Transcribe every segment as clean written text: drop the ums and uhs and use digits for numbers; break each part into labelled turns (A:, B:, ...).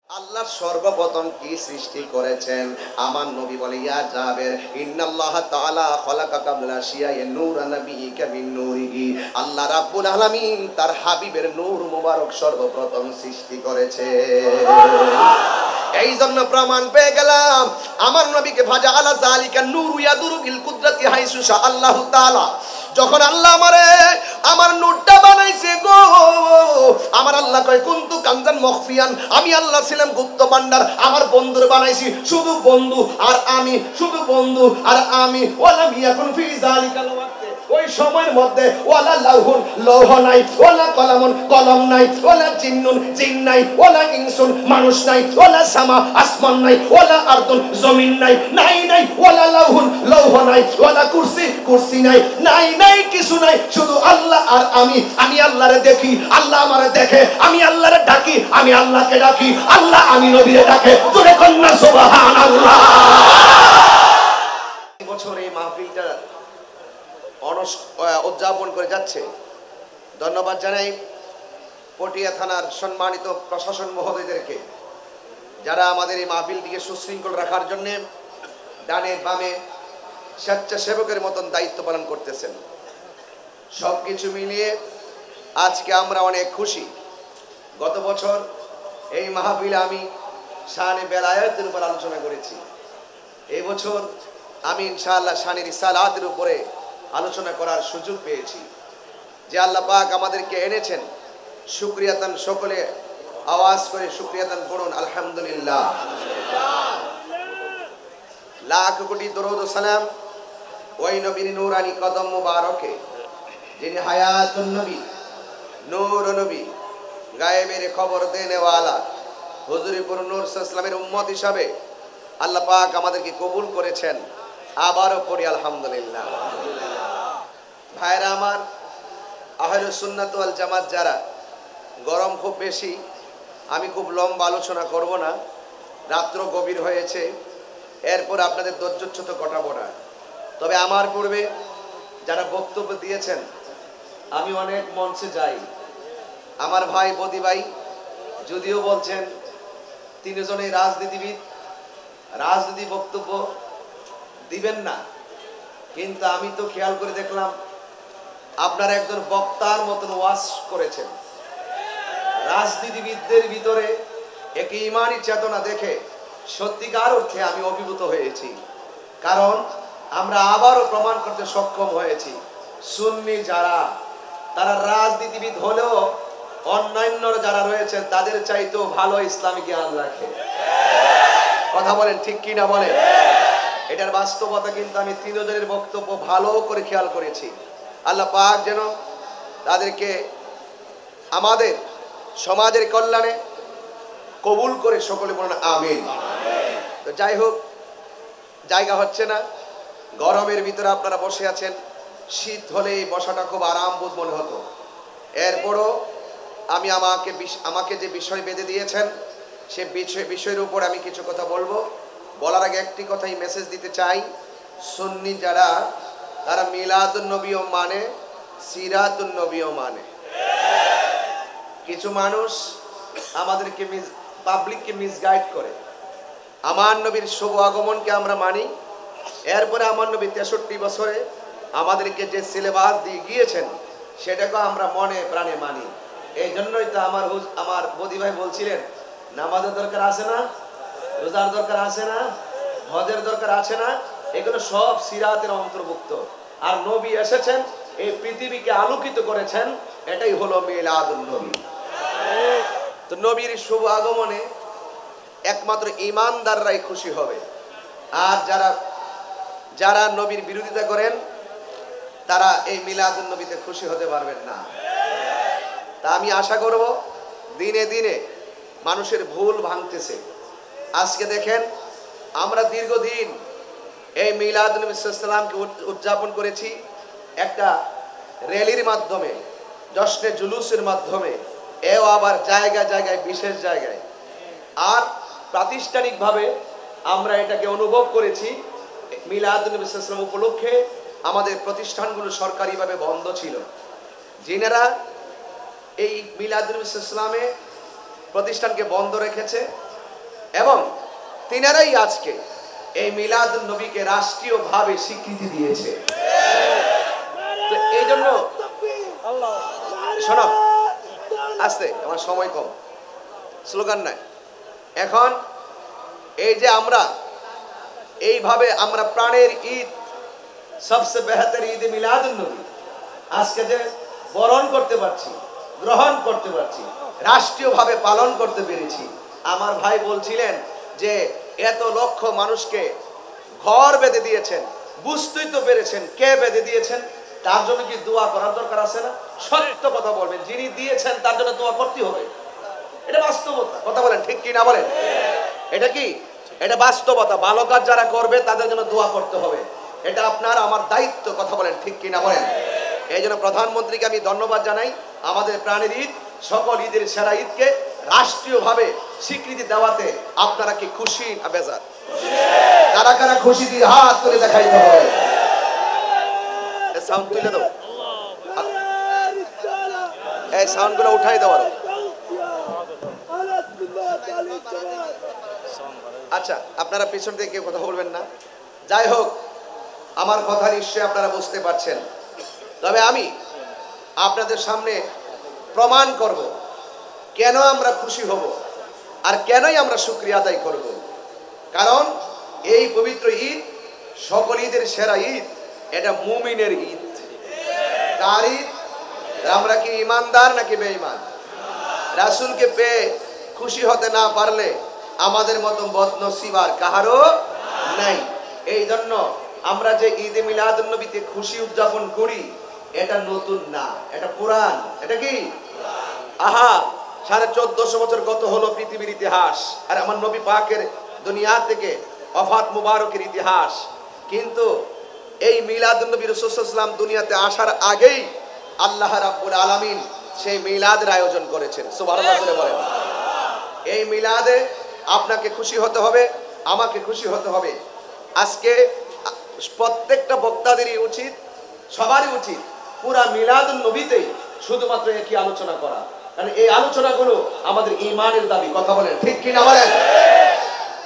A: আল্লাহ সর্বপ্রথম কি সৃষ্টি করেছেন? আমার নবী বলে, ইয়া জাবের, ইন্নাল্লাহ তাআলা খালাকা কাবলা শিয়ায়ে নূরা নবিয়িকা মিন নূরিহি। আল্লাহ রাব্বুল আলামিন তার হাবিবের নূর মুবারক সর্বপ্রথম সৃষ্টি করেছে। এই জন্য প্রমাণ পেয়ে গেলাম আমার নবীকে ভাজা আলা জালিকা নূর ইয়াদুরু বিল কুদরতি হাইসু শা আল্লাহু তাআলা। যখন আল্লাহ আমার নূরটা বানাইছে গো, আমার আল্লাহ কয় কুনতু কানজান মখফিয়ান, আমি আল্লাহ ছিলাম গুপ্ত ভান্ডার, আমার বন্ধুর বানাইছি শুধু বন্ধু আর আমি, শুধু বন্ধু আর আমি। ওয়ালাম ইয়াকুন ফি যালিকাল ওয়াক্তে, ওই সময়ের মধ্যে ওয়ালা লাউহুন লৌহ নাই, ওয়ালা কলামুন কলম নাই, ওয়ালা জিন্নুন জিন নাই, ওয়ালা ইনসুন মানুষ নাই, ওয়ালা সামা আসমান নাই, ওয়ালা আরদুন জমিন নাই, নাই নাই ওয়ালা লাউহুন লৌহ নাই, ওয়ালা কুরসি কুরসি নাই, নাই নাই কিছু নাই, শুধু আল্লাহ আর আমি। আমি আল্লাহরে দেখি, আল্লাহ আমারে দেখে, আমি আল্লাহরে ডাকি, আমি আল্লাহকে ডাকি, আল্লাহ আমি নবীরে ডাকে। জোরে কন্যা সুবহানাল্লাহ। বছর এই মাহফিলটা উদযাপন করে যাচ্ছে। ধন্যবাদ জানাই পটিয়া থানার সম্মানিত প্রশাসন মহোদয়দেরকে, যারা আমাদের এই মাহফিলটিকে সুশৃঙ্খল রাখার জন্য ডানে বামে স্বেচ্ছাসেবকের মতন দায়িত্ব পালন করতেছেন। সবকিছু মিলিয়ে আজকে আমরা অনেক খুশি। গত বছর এই মাহফিলে আমি শানে বেলায়েতের উপর আলোচনা করেছি। এই বছর আমি ইনশাআল্লাহ শানে রিসালাতের উপরে আলোচনা করার সুযোগ পেয়েছি। যে আল্লাহ পাক আমাদেরকে এনেছেন, শুকরিয়াতান সকলে আওয়াজ করে শুকরিয়াতান পড়ুন আলহামদুলিল্লাহ। লাখ কোটি দরুদ ও সালাম ওই নবীর নূরানি কদম মুবারকে, যিনি হায়াতুন নবী, নূর নবী, গায়েবের খবর দেনেওয়ালা, হুজুরিপুর নূর সাল্লামের উম্মত হিসাবে আল্লাহ পাক আমাদেরকে কবুল করেছেন। আবারও পড়ি আলহামদুলিল্লাহ। ভাইরা আমার, আহলুস সুন্নাত ওয়াল জামাত যারা, গরম খুব বেশি, আমি খুব লম্বা আলোচনা করব না, রাত্র গভীর হয়েছে, এরপর আপনাদের ধৈর্যচ্যুত কটাবো না। তবে আমার পূর্বে যারা বক্তব্য দিয়েছেন, আমি অনেক মঞ্চে যাই, আমার ভাই বদি ভাই যদিও বলছেন তিনজনেই রাজনীতিবিদ, রাজনীতি বক্তব্য দিবেন না, কিন্তু আমি তো খেয়াল করে দেখলাম আপনারা একজন বক্তার মতন ওয়াজ করেছেন। রাজনীতিবিদদের ভিতরে এক ঈমানি চেতনা দেখে সত্যিকার অর্থে আমি অভিভূত হয়েছি। কারণ আমরা আবারও প্রমাণ করতে সক্ষম হয়েছি, সুন্নি যারা, তারা রাজনীতিবিদ হলেও অন্যান্যরা যারা রয়েছেন তাদের চাইতেও ভালো ইসলামী জ্ঞান রাখে। কথা বলেন ঠিক কি না বলেন? এটার বাস্তবতা কিন্তু আমি তিনজনের বক্তব্য ভালো করে খেয়াল করেছি। আল্লাহ পাক যেন তাদেরকে আমাদের সমাজের কল্যাণে কবুল করে সকলে বলেন আমিন। তো যাই হোক, জায়গা হচ্ছে না, গরমের ভিতরে আপনারা বসে আছেন, শীত হলে এই বসাটা খুব আরামবোধ মনে হতো। এরপরও আমি আমাকে যে বিষয় বেঁধে দিয়েছেন সে বিষয়ের উপর আমি কিছু কথা বলবো। বলার আগে একটি কথাই মেসেজ দিতে চাই, সুন্নি যারা, তারা মিলাদুন নবীও মানে, সিরাতুন নবীও মানে। কিছু মানুষ আমাদেরকে পাবলিককে মিসগাইড করে। আমার নবীর শুভ আগমনকে আমরা মানি, এরপরে আমার নবী 63 বছরে আমাদেরকে যে সিলেবাস দিয়ে গিয়েছেন সেটাকে আমরা মনে প্রাণে মানি। এই জন্যই তো আমার বদি ভাই বলছিলেন, নামাজের দরকার আছে না, রোজার দরকার আছে না, হজের দরকার আছে না, এগুলো সব সিরাতের অন্তর্ভুক্ত। আর নবী এসেছেন, এই পৃথিবীকে আলোকিত করেছেন, এটাই হলো মিলাদুন নবী। তো নবীর শুভ আগমনে একমাত্র ঈমানদাররাই খুশি হবে, আর যারা নবীর বিরোধিতা করেন তারা এই মিলাদুন নবীতে খুশি হতে পারবেন না। তা আমি আশা করব দিনে দিনে মানুষের ভুল ভাঙতেছে। আজকে দেখেন, আমরা দীর্ঘদিন এই মিলাদুন নবী সাল্লাল্লাহু আলাইহি ওয়াসাল্লামকে উদযাপন করেছি একটা র্যালির মাধ্যমে, জশ্নে জুলুসের মাধ্যমে, এও আবার জায়গায় জায়গায়, বিশেষ জায়গায়। আর প্রাতিষ্ঠানিকভাবে আমরা এটাকে অনুভব করেছি, মিলাদুন নবী সাল্লাল্লাহু আলাইহি ওয়াসাল্লাম উপলক্ষে আমাদের প্রতিষ্ঠানগুলো সরকারিভাবে বন্ধ ছিল। যিনারা এই মিলাদুন নবী সাল্লাল্লাহু আলাইহি ওয়াসাল্লামে প্রতিষ্ঠানকে বন্ধ রেখেছে এবং তিনারাই আজকে এই মিলাদুন নবীকে রাষ্ট্রীয়ভাবে স্বীকৃতি দিয়েছে। তো এই জন্য শোনো, আস্তে, আমার সময় কম, স্লোগান নাই। এখন এই যে আমরা এইভাবে আমরা প্রাণের ঈদ, সবচেয়ে বেহতর ঈদ মিলাদুন নবী আজকে যে বরণ করতে পারছি, গ্রহণ করতে পারছি, রাষ্ট্রীয়ভাবে পালন করতে পেরেছি। আমার ভাই বলছিলেন যে এত লক্ষ মানুষকে ঘর বেঁধে দিয়েছেন, বুঝতেই তো পেরেছেন কে বেঁধে দিয়েছেন। তার জন্য কি দোয়া করার দরকার আছে না? সত্য কথা বলবেন, যিনি দিয়েছেন তার জন্য দোয়া করতে হবে। এটা বাস্তবতা, কথা বলেন ঠিক কি না বলেন? এটা কি? এটা বাস্তবতা। ভালো কাজ যারা করবে তাদের জন্য দোয়া করতে হবে, এটা আপনার আমার দায়িত্ব, কথা বলেন ঠিক কি না বলেন? এই জন্য প্রধানমন্ত্রীকে আমি ধন্যবাদ জানাই। আমাদের প্রাণের ঈদ, সকল ঈদের সেরা ঈদকে রাষ্ট্রীয়ভাবে স্বীকৃতি দেওয়াতে আপনারা কি খুশি না বেজার? কারা কারা খুশি দিয়ে হাত তুলে দেখাইতে হবে। সাউন্ড তুলে দাও, এই সাউন্ডগুলো উঠাই দাও। আচ্ছা, আপনারা পিছন থেকে কেউ কথা বলবেন না। যাই হোক, আমার কথা নিশ্চয়ই আপনারা বুঝতে পারছেন। তবে আমি আপনাদের সামনে প্রমাণ করব কেন আমরা খুশি হব আর কেনই আমরা শুকরিয়া আদায় করব। কারণ এই পবিত্র ঈদ সকল ঈদের সেরা ঈদ, এটা মুমিনের ঈদ। কার ঈদ? আমরা কি ইমানদার নাকি বেঈমান? রাসূলকে পেয়ে খুশি হতে না পারলে আমাদের মতো বদনসিব আর কাহারও নাই। এই জন্য আমরা যে ঈদে মিলাদুন নবীতে খুশি উদযাপন করি, এটা নতুন না, এটা পুরান। এটা কি? আহা, 1450 বছর গত হলো পৃথিবীর ইতিহাস, আর আমার নবী পাকের দুনিয়া থেকে ওফাত মুবারকের ইতিহাস। কিন্তু এই মিলাদুন নবী রাসূল সাল্লাল্লাহু আলাইহি ওয়াসাল্লাম দুনিয়াতে আসার আগেই আল্লাহ রাব্বুল আলামিন সেই মিলাদের আয়োজন করেছেন। সুবহানাল্লাহ বলেন। এই মিলাদে আপনাকে খুশি হতে হবে, আমাকে খুশি হতে হবে। আজকে প্রত্যেকটা বক্তাদেরই উচিত, সবারই উচিত পুরা মিলাদুন নবীতেই শুধুমাত্র একই আলোচনা করা। কারণ এই আলোচনাগুলো আমাদের ঈমানের দাবি, কথা বলেন ঠিক কি না বলেন?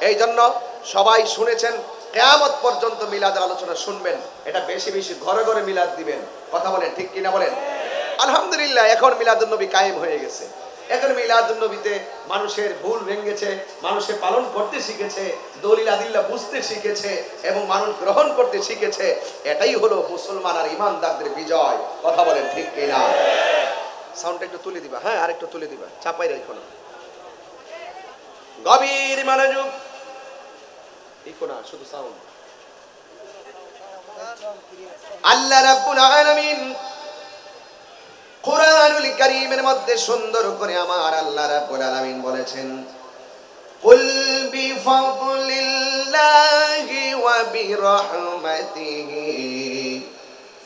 A: এই জন্য সবাই শুনেছেন, কিয়ামত পর্যন্ত মিলাদের আলোচনা শুনবেন। এটা বেশি বেশি ঘরে ঘরে মিলাদ দিবেন, কথা বলেন ঠিক কি না বলেন? আলহামদুলিল্লাহ, এখন মিলাদুন নবী কায়েম হয়ে গেছে। এখন মিলাদুন নবীতে মানুষের ভুল ভেঙেছে, মানুষে পালন করতে শিখেছে, দলিল আদিল্লাহ বুঝতে শিখেছে এবং মানুষ গ্রহণ করতে শিখেছে। এটাই হলো মুসলমান আর ইমানদারদের বিজয়, কথা বলেন ঠিক কি না? সাউন্ডটা একটু তুলে দিবা, হ্যাঁ, আর একটু তুলে দিবা, চাপাই রাখো না। গভীর মনোযোগ, ইকো না, শুধু সাউন্ড। আল্লাহ রাব্বুল আলামিন কুরআনুল কারীমের মধ্যে সুন্দর করে আমার আল্লাহ রাব্বুল আলামিন বলেছেন, কুল বিফাদলিল্লাহি ওয়া বিরহমাতিহি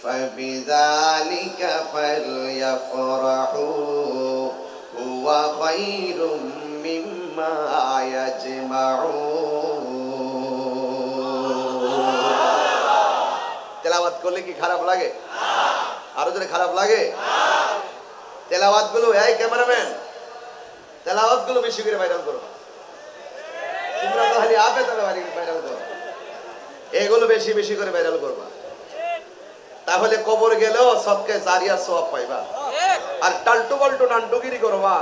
A: ফাবিযালিকা ফালইফরাহু হুয়া খায়রুম মিম্মা ইয়াজমাউন। তেলাওয়াত করলে কি খারাপ লাগে? আরো যদি খারাপ লাগে, তেলাওয়াত গুলো, এই ক্যামেরাম্যান, তেলাওয়াত গুলো বেশি করে ভাইরাল করো। তোমরা তো খালি আপে তবে ভাইরাল করো, এগুলো বেশি বেশি করে ভাইরাল করবা। তাহলে কবর গেলেও সবকে জারিয়া সওয়াব পাইবা। আর টালটু পাল্টু নান্টুগিরি করবা,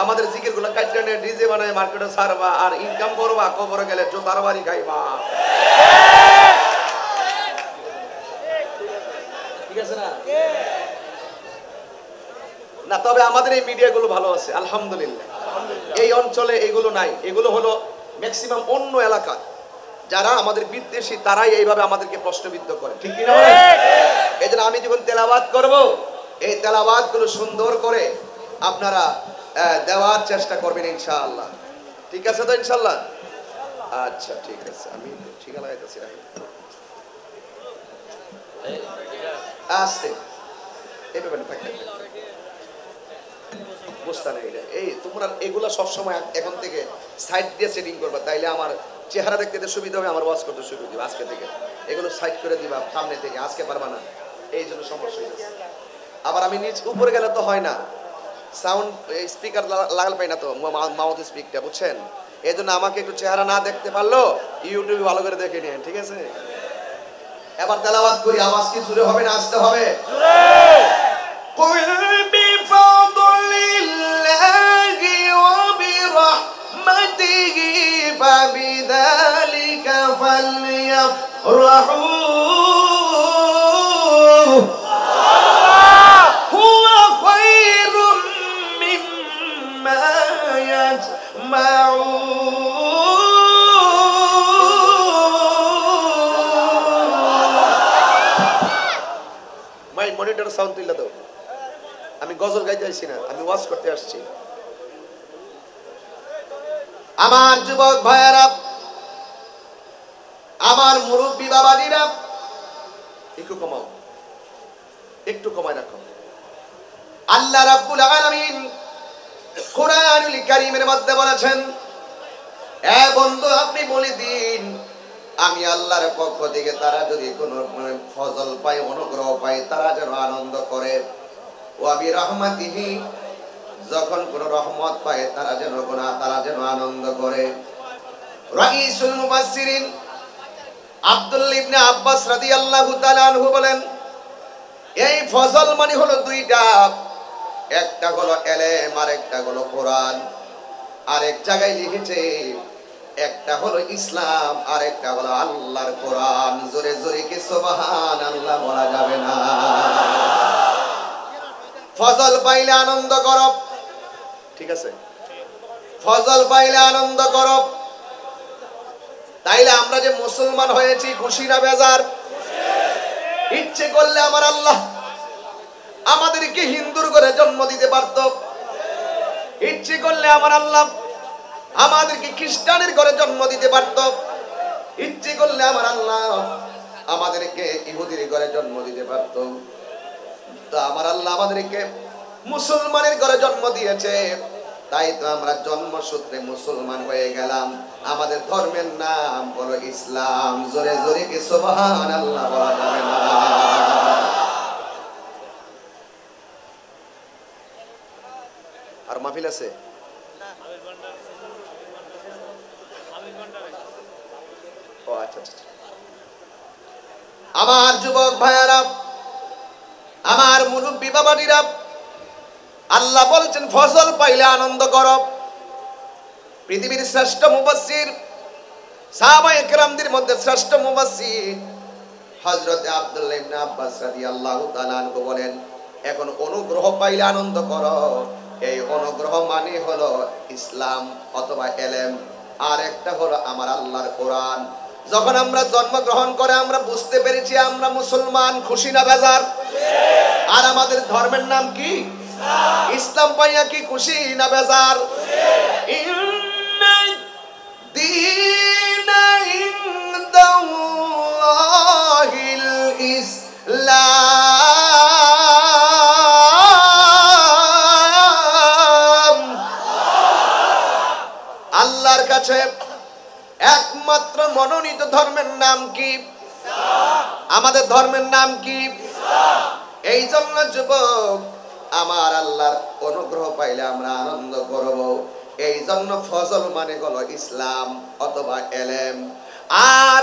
A: আমাদের জিকির গুলো কাটনে ডিজে বানায় মার্কেটে ছাড়বা আর ইনকাম করবা, কবর গেলে জোতার বাড়ি খাইবা। ঠিক আছে না? না, তবে আমাদের এই মিডিয়া গুলো ভালো আছে আলহামদুলিল্লাহ। এই অঞ্চলে এগুলো নাই। এগুলো হলো ম্যাক্সিমাম অন্য এলাকা যারা আমাদের বিদ্বেষী, তারাই এইভাবে আমাদেরকে প্রশ্নবিদ্ধ করে, ঠিক কি না? এই জন্য আমি যখন তেলাওয়াত করব, এই তেলাওয়াত গুলো সুন্দর করে আপনারা দেওয়ার চেষ্টা করবেন ইনশাআল্লাহ। ঠিক আছে তো ইনশাআল্লাহ? আচ্ছা ঠিক আছে, আমি ঠিকা লাগাইতেছি। আসতে এইভাবে থাকবে, বুঝতে নেই। এই তোমরা এগুলা সবসময় এখন থেকে সাইড দিয়ে সেটিং করবা, তাইলে আমার চেহারা দেখতে সুবিধা হবে, আমার ওয়াজ করতে সুবিধা হবে। আজকে থেকে এগুলো সাইড করে দিবা সামনে থেকে, আজকে পারবা না, এই জন্য সমস্যা হয়েছে। আবার আমি নিচ উপরে গেলে তো হয় না, সাউন্ড স্পিকার লাগাল পাই না তো, মাউথ স্পিকটা, বুঝছেন? এই জন্য আমাকে একটু চেহারা না দেখতে পারলো ইউটিউবে ভালো করে দেখে নিন, ঠিক আছে? এবার তেলাওয়াত করি, আওয়াজ কি জোরে হবে না আসতে হবে? قل بفضل الله وبرحمته فبذلك فليفرحوا هو خير مما يجمعون মাই মনিটর সাউন্ড তুইলা দাও। আমি গজল গাইতে আসছি না, আমি ওয়াজ করতে আসছি। আমার যুবক ভাইয়েরা, আমার মুরব্বী বাবাজিরা, একটু কমাও, একটু কমায় রাখো। আল্লাহ রাব্বুল আলামিন কোরআনুল কারীমের মধ্যে বলেছেন, এ বন্ধু আপনি বলে দিন আমি আল্লাহর পক্ষ থেকে তারা যদি কোনো ফজল পায়, অনুগ্রহ পায়, তারা যেন আনন্দ করে। ওয়া বিরহমাতিহি, যখন কোন রহমত পায় তারা যেন আনন্দ করে। রাইসুল মুফাসসিরিন আব্দুল্লাহ ইবনে আব্বাস রাদিয়াল্লাহু তাআলা আনহু বলেন, এই ফজল মানে হলো দুইটা, একটা হলো ইলম আর একটা হলো কোরআন। আরেক জায়গায় লিখেছে একটা হলো ইসলাম আর একটা হলো আল্লাহর কোরআন। জোরে জোরে কি সুবহানাল্লাহ বলা যাবে না? ফজল পাইলে আনন্দ করো, ঠিক আছে? ফজল পাইলে আনন্দ করো। তাইলে আমরা যে মুসলমান হয়েছি খুশি না বেজার? ইচ্ছে করলে আমার আল্লাহ আমাদেরকে হিন্দুর ঘরে জন্ম দিতে পারত, ইচ্ছে করলে আমার আল্লাহ আমাদেরকে খ্রিস্টানের ঘরে জন্ম দিতে পারত, ইচ্ছে করলে আমার আল্লাহ আমাদেরকে ইহুদির ঘরে জন্ম দিতে পারত। তো আমার আল্লাহ আমাদেরকে মুসলমানের ঘরে জন্ম দিয়েছে, তাই তো আমরা জন্মসূত্রে মুসলমান হয়ে গেলাম। আমাদের ধর্মের নাম হলো ইসলাম। জোরে জোরে কি সুবহানাল্লাহ বলা যাবে না? আর মাহফিল আছে? ও আচ্ছা আচ্ছা। আমার যুবক ভাইয়ারা, আমার মুরব্বী বাবাজিরা, আল্লাহ বলছেন ফজল পাইলে আনন্দ করো। পৃথিবীর শ্রেষ্ঠ মুফাসসির, সাহাবায়ে কেরামদের মধ্যে শ্রেষ্ঠ মুফাসসির হযরত আব্দুল্লাহ ইবনে আব্বাস রাদিয়াল্লাহু তাআলা আনহু বলেন, এখন অনুগ্রহ পাইলে আনন্দ করো। এই অনুগ্রহ মানে হলো ইসলাম অথবা ইলম, আর একটা হলো আমার আল্লাহর কোরআন। যখন আমরা জন্মগ্রহণ করে আমরা বুঝতে পেরেছি আমরা মুসলমান, খুশি না বেজার? আর আমাদের ধর্মের নাম কি? ইসলাম পাইয়া কি খুশি না বেজার? আল্লাহর কাছে একমাত্র মনোনীত ধর্মের নাম কি? আমাদের ধর্মের নাম কি? এই জন্য যুবক, আমার আল্লাহর অনুগ্রহ পাইলে আমরা আনন্দ করব। এই জন্য ফজল মানে হলো ইসলাম অথবা ইলম। আর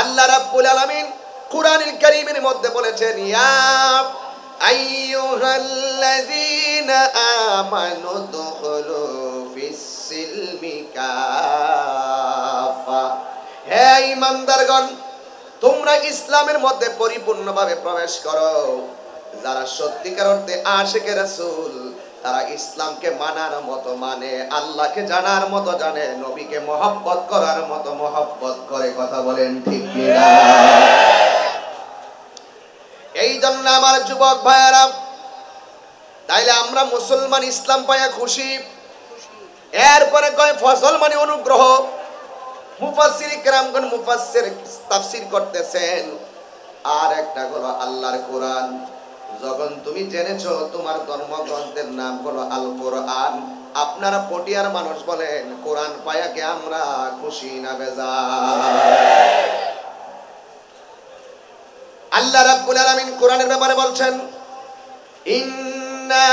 A: আল্লাহ রাব্বুল আলামিন কুরআনুল কারীমের মধ্যে বলেছেন, ইয়া আইয়ুহাল্লাযীনা আমানু দুখুলু ফিস-সিলমি কাফা, হে ঈমানদারগণ তোমরা ইসলামের মধ্যে পরিপূর্ণভাবে প্রবেশ করো। যারা সত্যিকার অর্থে আশিকে রাসূল, তারা ইসলামকে মানার মতো মানে, আল্লাহকে জানার মতো জানে, নবীকে মহব্বত করার মতো মহব্বত করে। কথা বলেন ঠিক কিনা? এই জন্য আমার যুবক ভাইয়েরা, তাইলে আমরা মুসলমান, ইসলাম পাইয়া খুশি। এরপরে কয় ফজল মানে অনুগ্রহ। মুফাসসির কিরামগণ মুফাসসির তাফসীর করতেছেন, আর একটা হলো আল্লাহর কোরআন। যখন তুমি জেনেছো তোমার ধর্মগ্রন্থের নাম হলো আল কোরআন, আপনারা পটিয়ার মানুষ বলেন কোরআন পায়া কে আমরা খুশি না বেজার? আল্লাহ রাব্বুল আলামিন কোরআনের ব্যাপারে বলছেন, ইন্না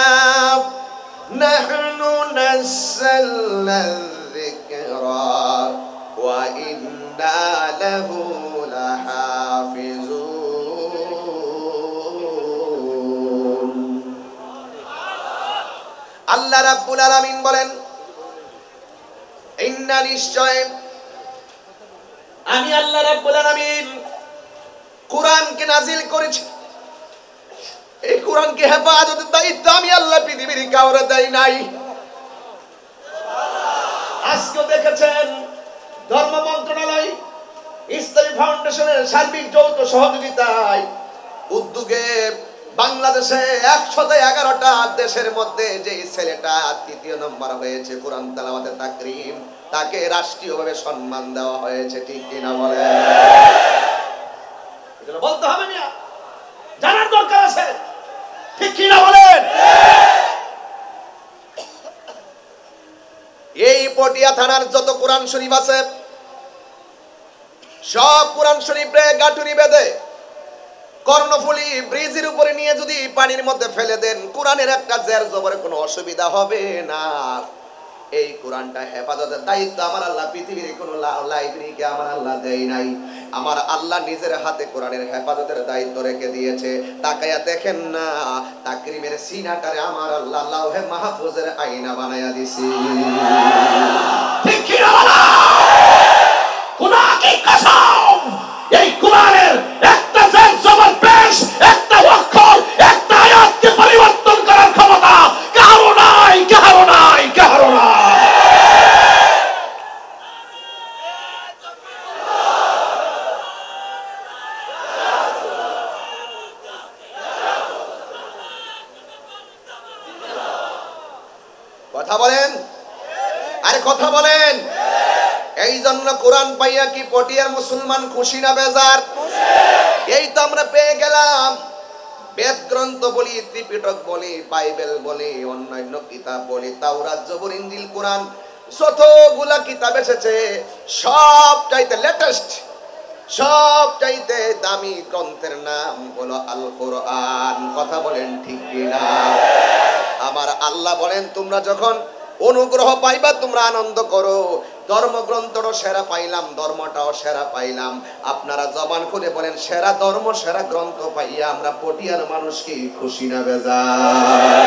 A: নাহনু নাযালনা যিকরা أبرار وإنا له لحافظون আল্লাহ রাব্বুল আলামিন বলেন ইন্না নিশ্চয় আমি আল্লাহ রাব্বুল আলামিন কোরআনকে নাজিল করেছি। এই কোরআনকে হেফাজতের দায়িত্ব আমি আল্লাহ পৃথিবীর কাউরে দেই নাই। আজকে দেখেছেন ধর্ম মন্ত্রণালয় ইসলামী ফাউন্ডেশনের সার্বিক যৌথ সহযোগিতায় উদ্যোগে বাংলাদেশে 111টা দেশের মধ্যে যে ছেলেটা 3য় নম্বর হয়েছে কোরআন তেলাওয়াতে তাকরীম, তাকে রাষ্ট্রীয়ভাবে সম্মান দেওয়া হয়েছে। ঠিক কিনা বলেন? এগুলো বলতে হবে না, জানার দরকার আছে। ঠিক কিনা বলেন? এই পটিয়া থানার যত কোরআন শরীফ আছে সব কোরআন শরীফে গাঁটুরি বেঁধে কর্ণফুলী ব্রিজের উপরে নিয়ে যদি পানির মধ্যে ফেলে দেন, কোরআনের একটা জের জবরে কোনো অসুবিধা হবে না। এই কোরআনটা হেফাজতের দায়িত্ব আমার আল্লাহ পৃথিবীর কোনো লাইব্রেরিকে আমার আল্লাহ দেয় নাই। আমার আল্লাহ নিজের হাতে কোরআনের হেফাজতের দায়িত্ব রেখে দিয়েছে। তাকায়া দেখেন না, তাকরিমের সিনাটারে আমার আল্লাহ লাউহে মাহফুজের আয়না বানায়া দিছি। ঠিক কি না? কোরআন কি কসম, এই কোরআনের একটা জের জবর পেশ, একটা অক্ষর, একটা আয়াতকে পরিবর্তন করার ক্ষমতা কারো নাই, কারো নাই, কারো নাই। কথা বলেন, আরে কথা বলেন। এই জন্য কোরআন পাইয়া কি পটিয়ার মুসলমান খুশি না বেজার? এই তো আমরা পেয়ে গেলাম। বেদ গ্রন্থ বলি, ত্রিপিটক বলি, বাইবেল বলি, অন্যান্য কিতাব বলি, তাওরাত, জবুর, ইনজিল, কোরআন, যতগুলা কিতাব এসেছে সব চাইতে লেটেস্ট, সব চাইতে দামি গ্রন্থের নাম হলো আল কোরআন। কথা বলেন ঠিক কিনা? আমার আল্লাহ বলেন তোমরা যখন অনুগ্রহ পাইবা তোমরা আনন্দ করো। ধর্মগ্রন্থটাও সেরা পাইলাম, ধর্মটাও সেরা পাইলাম। আপনারা জবান খুলে বলেন সেরা ধর্ম, সেরা গ্রন্থ পাইয়া আমরা পটিয়ার মানুষ কি খুশি না বেজার?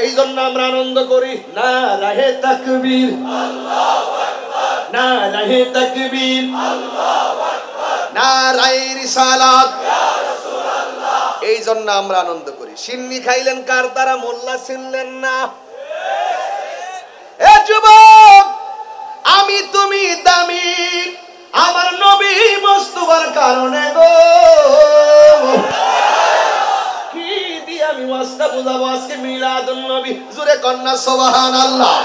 A: এই জন্য আমরা আনন্দ করি। না রাহে তাকবীর, আল্লাহু আকবার, না রাহে তাকবীর, আল্লাহু আকবার, না রাহে রিসালাত, ইয়া রাসূলুল্লাহ। এই জন্য আমরা আনন্দ করি। সিন্নি খাইলেন কার দ্বারা? মোল্লা ছিলেন না। এ যুবক, আমি তুমি দামি আমার নবী মুস্তাফার কারণে গো। কি দিয়ে আমি ওয়াজটা বুঝাবো আজকে? মিলাদুন নবী। জোরে কন্যা সুবহানাল্লাহ।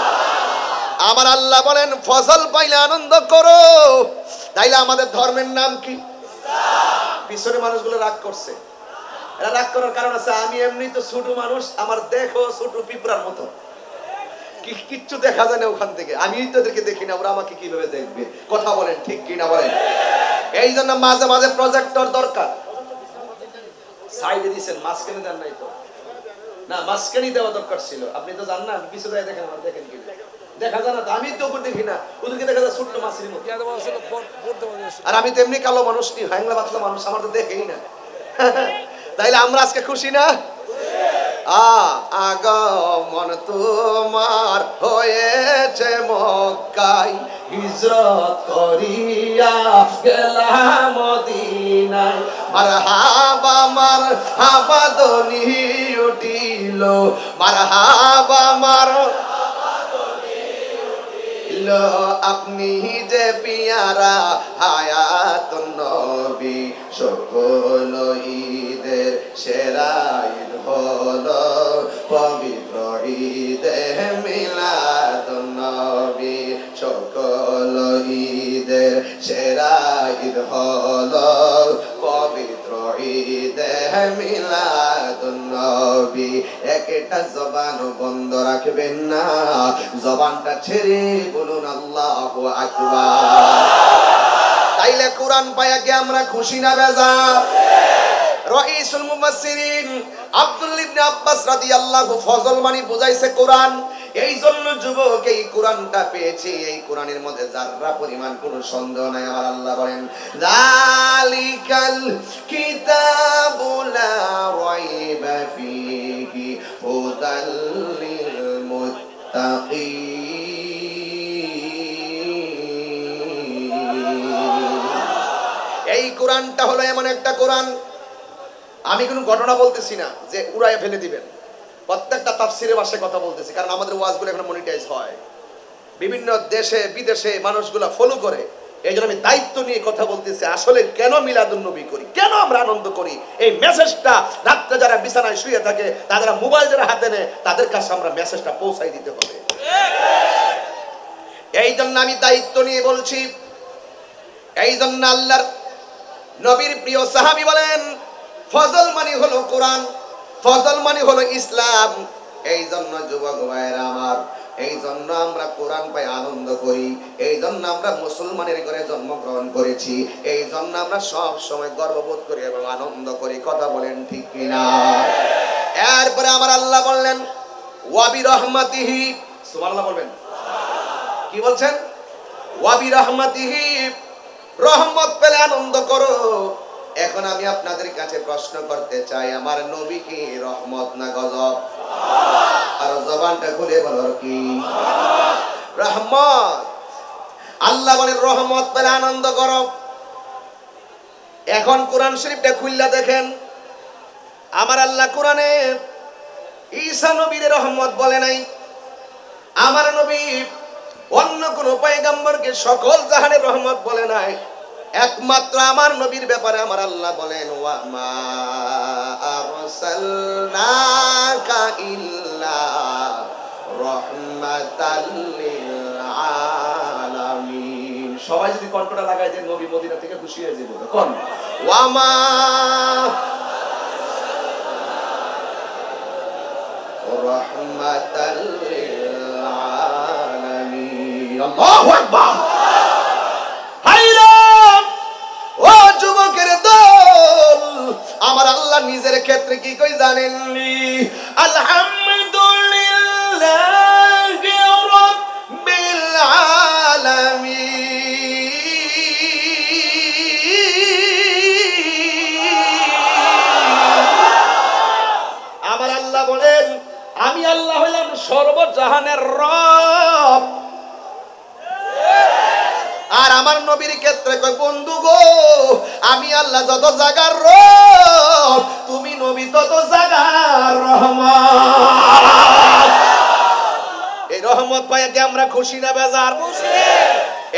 A: আমার আল্লাহ বলেন ফজল পাইলে আনন্দ করো। তাইলে আমাদের ধর্মের নাম কি? ইসলাম। পিছনে মানুষগুলো রাগ করছে। এরা রাগ করার কারণ আছে, আমি এমনি তো ছোট মানুষ, আমার দেখো ছোট পিঁপড়ার মতো, কিচ্ছু দেখা যায় না ওখান থেকে। আমি তো এদেরকে দেখি না, ওরা আমাকে কিভাবে দেখবে? কথা বলেন ঠিক কিনা বলেন? এই জন্য মাঝে মাঝে প্রজেক্টর দরকার। সাইডে দিয়েছেন, মাঝখানে দেন নাই তো? না, মাঝখানে দেওয়া দরকার ছিল। আপনি তো জান না, পিছু যায় দেখেন, আমার দেখেন কি দেখা যায় না তো? আমি তো ওপর দেখি না, ওদেরকে দেখা যায় ছোট্ট মাছের মতো। আর আমি তো এমনি কালো মানুষ নি, হ্যাংলা পাতলা মানুষ, আমার তো দেখেই না। তাইলে আমরা আজকে খুশি না? আগমন তোমার হয়েছে মক্কায়, হিজরত করিয়া গেলাম মদিনায়। মারহাবা মারহাবা ধ্বনি উঠিল, মারহাবা মারহাবা ধ্বনি উঠিল। আপনি যে পিয়ারা হায়াতুন নবী, সকল ঈদের সেরা ঈদ হলো পবিত্র ঈদে মিলাদুন নবী। সকল ঈদের সেরা ঈদ হলো পবিত্র ঈদে মিলাদুন নবী। একটা জবান বন্ধ রাখবেন না, জবানটা ছেড়ে বলুন আল্লাহু আকবার। তাইলে কোরআন পায়া কি আমরা খুশি না বেজার? রাইসুল মুফাসসিরিন আব্দুল্লাহ ইবনে আব্বাস রাদিয়াল্লাহু ফজল মানে বুঝাইছে কোরআন। এই জন্য যুবক এই কোরআনটা পেয়েছি, এই কোরআনের মধ্যে যাররা পরিমাণ কোনো সন্দেহ নাই। আমার আল্লাহ বলেন যালিকাল কিতাবু লা রাইবা ফীহি হুদাল লিল মুত্তাকিন। এই কোরআনটা হলো এমন একটা কোরআন, আমি কোনো ঘটনা বলতেছি না যে উড়াইয়া ফেলে দিবেন, প্রত্যেকটা তাফসিরের ভাষায় কথা বলতেছি, কারণ আমাদের ওয়াজগুলো এখন মনিটাইজ হয়, বিভিন্ন দেশে বিদেশে মানুষগুলো ফলো করে। এই জন্য আমি দায়িত্ব নিয়ে কথা বলতেছি, আসলে কেন মিলাদুন নবী করি, কেন আমরা আনন্দ করি, এই মেসেজটা রাত্রে যারা বিছানায় শুয়ে থাকে, তারা মোবাইল যারা হাতে নেয়, তাদের কাছে আমরা মেসেজটা পৌঁছাই দিতে হবে। এই জন্য আমি দায়িত্ব নিয়ে বলছি। এই জন্য আল্লাহর নবীর প্রিয় সাহাবী বলেন ফজল মানে হলো কোরআন, ফজল মানে হলো ইসলাম। এই জন্য যুবক ভাইরা আমার, এই জন্য আমরা কোরআন পাই আনন্দ করি, এই জন্য আমরা মুসলমানের ঘরে জন্মগ্রহণ করেছি, এই জন্য আমরা সব সময় গর্ববোধ করি এবং আনন্দ করি। কথা বলেন ঠিক কিনা? এরপরে আমার আল্লাহ বললেন ওয়াবি রহমাতিহি, সুবহানাল্লাহ বলবেন, কি বলছেন? ওয়াবি রহমাতিহি, রহমত পেলে আনন্দ করো। এখন আমি আপনাদের কাছে প্রশ্ন করতে চাই, আমার নবী কি রহমত না গজব? আর জবানটা খুলে বলো কি? রহমত। আল্লাহ বলেন রহমত পেলে আনন্দ করো। এখন কোরআন শরীফটা খুললা দেখেন, আমার আল্লাহ কোরআনে ঈসা নবীর রহমত বলে নাই। আমার নবী অন্য কোন পয়গম্বরকে সকল জাহানের রহমত বলে নাই, একমাত্র আমার নবীর ব্যাপারে আমার আল্লাহ বলেন ওয়া মা আরসালনাকা ইল্লা রাহমাতাল লিল আলামিন। সবাই যদি কণ্ঠটা লাগায় যে নবী মদিনা থেকে খুশি হয়ে যাবে, কোন ওয়া মা রাহমাতাল লিল আলামিন। আল্লাহু আকবার। আমার আল্লাহ নিজের ক্ষেত্রে কি কই জানেননি? আলহামদুলিল্লাহি রাব্বিল আলামিন। আমার আল্লাহ বলেন আমি আল্লাহ হইলাম সর্বজাহানের রব। আর আমার নবীর ক্ষেত্রে কই বন্ধু গো, আমি আল্লাহ যত জায়গার রব, তুমি নবী তত জায়গার রহমত। এই রহমত পাইয়া কি আমরা খুশি না বেজার?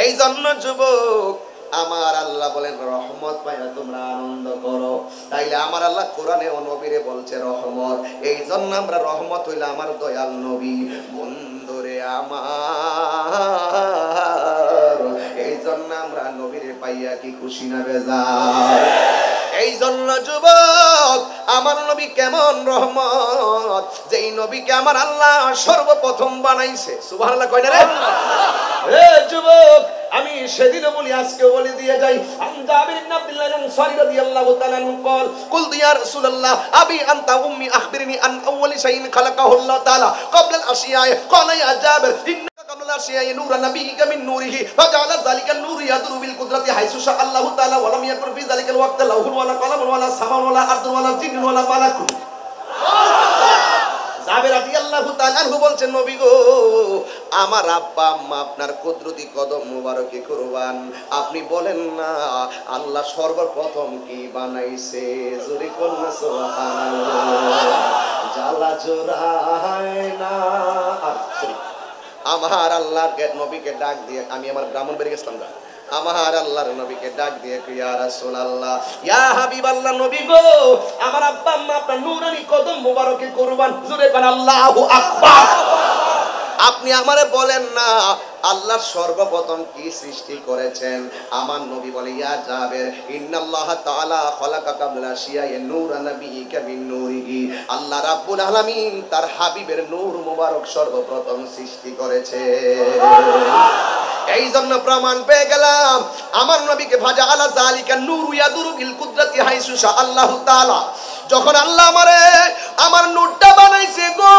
A: এই জন্য যুবক আমার আল্লাহ বলেন রহমত পাইয়া তোমরা আনন্দ করো। তাইলে আমার আল্লাহ কোরআনে ও নবীরে বলছে রহমত, এই জন্য আমরা রহমত হইলে আমার দয়াল নবী। বন্ধুরে আমার, এই জন্য আমরা নবীরে পাইয়া কি খুশি না বেজার? এই জন্য যুবক আমার নবী কেমন রহমত, যেই নবীকে আমার আল্লাহ সর্বপ্রথম বানাইছে। সুবহানাল্লাহ কয় না রে? এ যুবক আমি সেদিনও বলি আজকেও বলে দিয়ে যাই, আন জাবির ইবনে আব্দুল্লাহ আনসারী রাদিয়াল্লাহু তাআলা আনহু قال قلت يا رسول الله ابي انت امي اخبرني عن اول شيء خلقه الله تعالى قبل الاشياء قال يا جابر انك قبل الاشياء نور نبيك من نوره فجعل ذلك النور يدور بالقدره حيث شاء الله تعالى ولم يكن في ذلك الوقت لوح ولا قلم ولا سماء ولا ارض ولا جن ولا ملك। জাবের রাদিয়াল্লাহু তাআলা আনহু বলছেন নবী গো, আমার আব্বা আম্মা আপনার কুদরতি কদম মোবারকে কুরবান, আপনি বলেন না আল্লাহ সর্বপ্রথম কি বানাইছে? জোরে কোন সুবহানাল্লাহ। জ্বালা জোড়ায় না। আমার আল্লাহর নবীকে ডাক দিয়ে আমি আমার ব্রাহ্মণবাড়ি গেছিলাম, আমার আল্লাহর নবীকে ডাক দিয়ে ইয়া রাসূলুল্লাহ ইয়া হাবিবাল্লাহ নবী গো, আমার আব্বা আম্মা আপনার নূরানি কদম মোবারকে কুরবান। জোরে কোন আল্লাহু আকবার। আপনি আমারে বলেন না আল্লাহ সর্বপ্রথম কি সৃষ্টি করেছেন? আমার নবী বলে, ইয়া জাবের, ইন্নাল্লাহ তাআলা খালাকা কাবলা শিয়ায়ে নূরা নাবিয়িকা মিন নূরিহি। আল্লাহ রাব্বুল আলামিন তার হাবিবের নূর মুবারক সর্বপ্রথম সৃষ্টি করেছে। এই জন্য প্রমাণ পেয়ে গেলাম আমার নবীকে ভাজা আলা জালিকা নূরু ইয়াদুরু বিল কুদরাতি হাইসু শা আল্লাহু তাআলা। যখন আল্লাহ আমার নূরটা বানাইছে গো,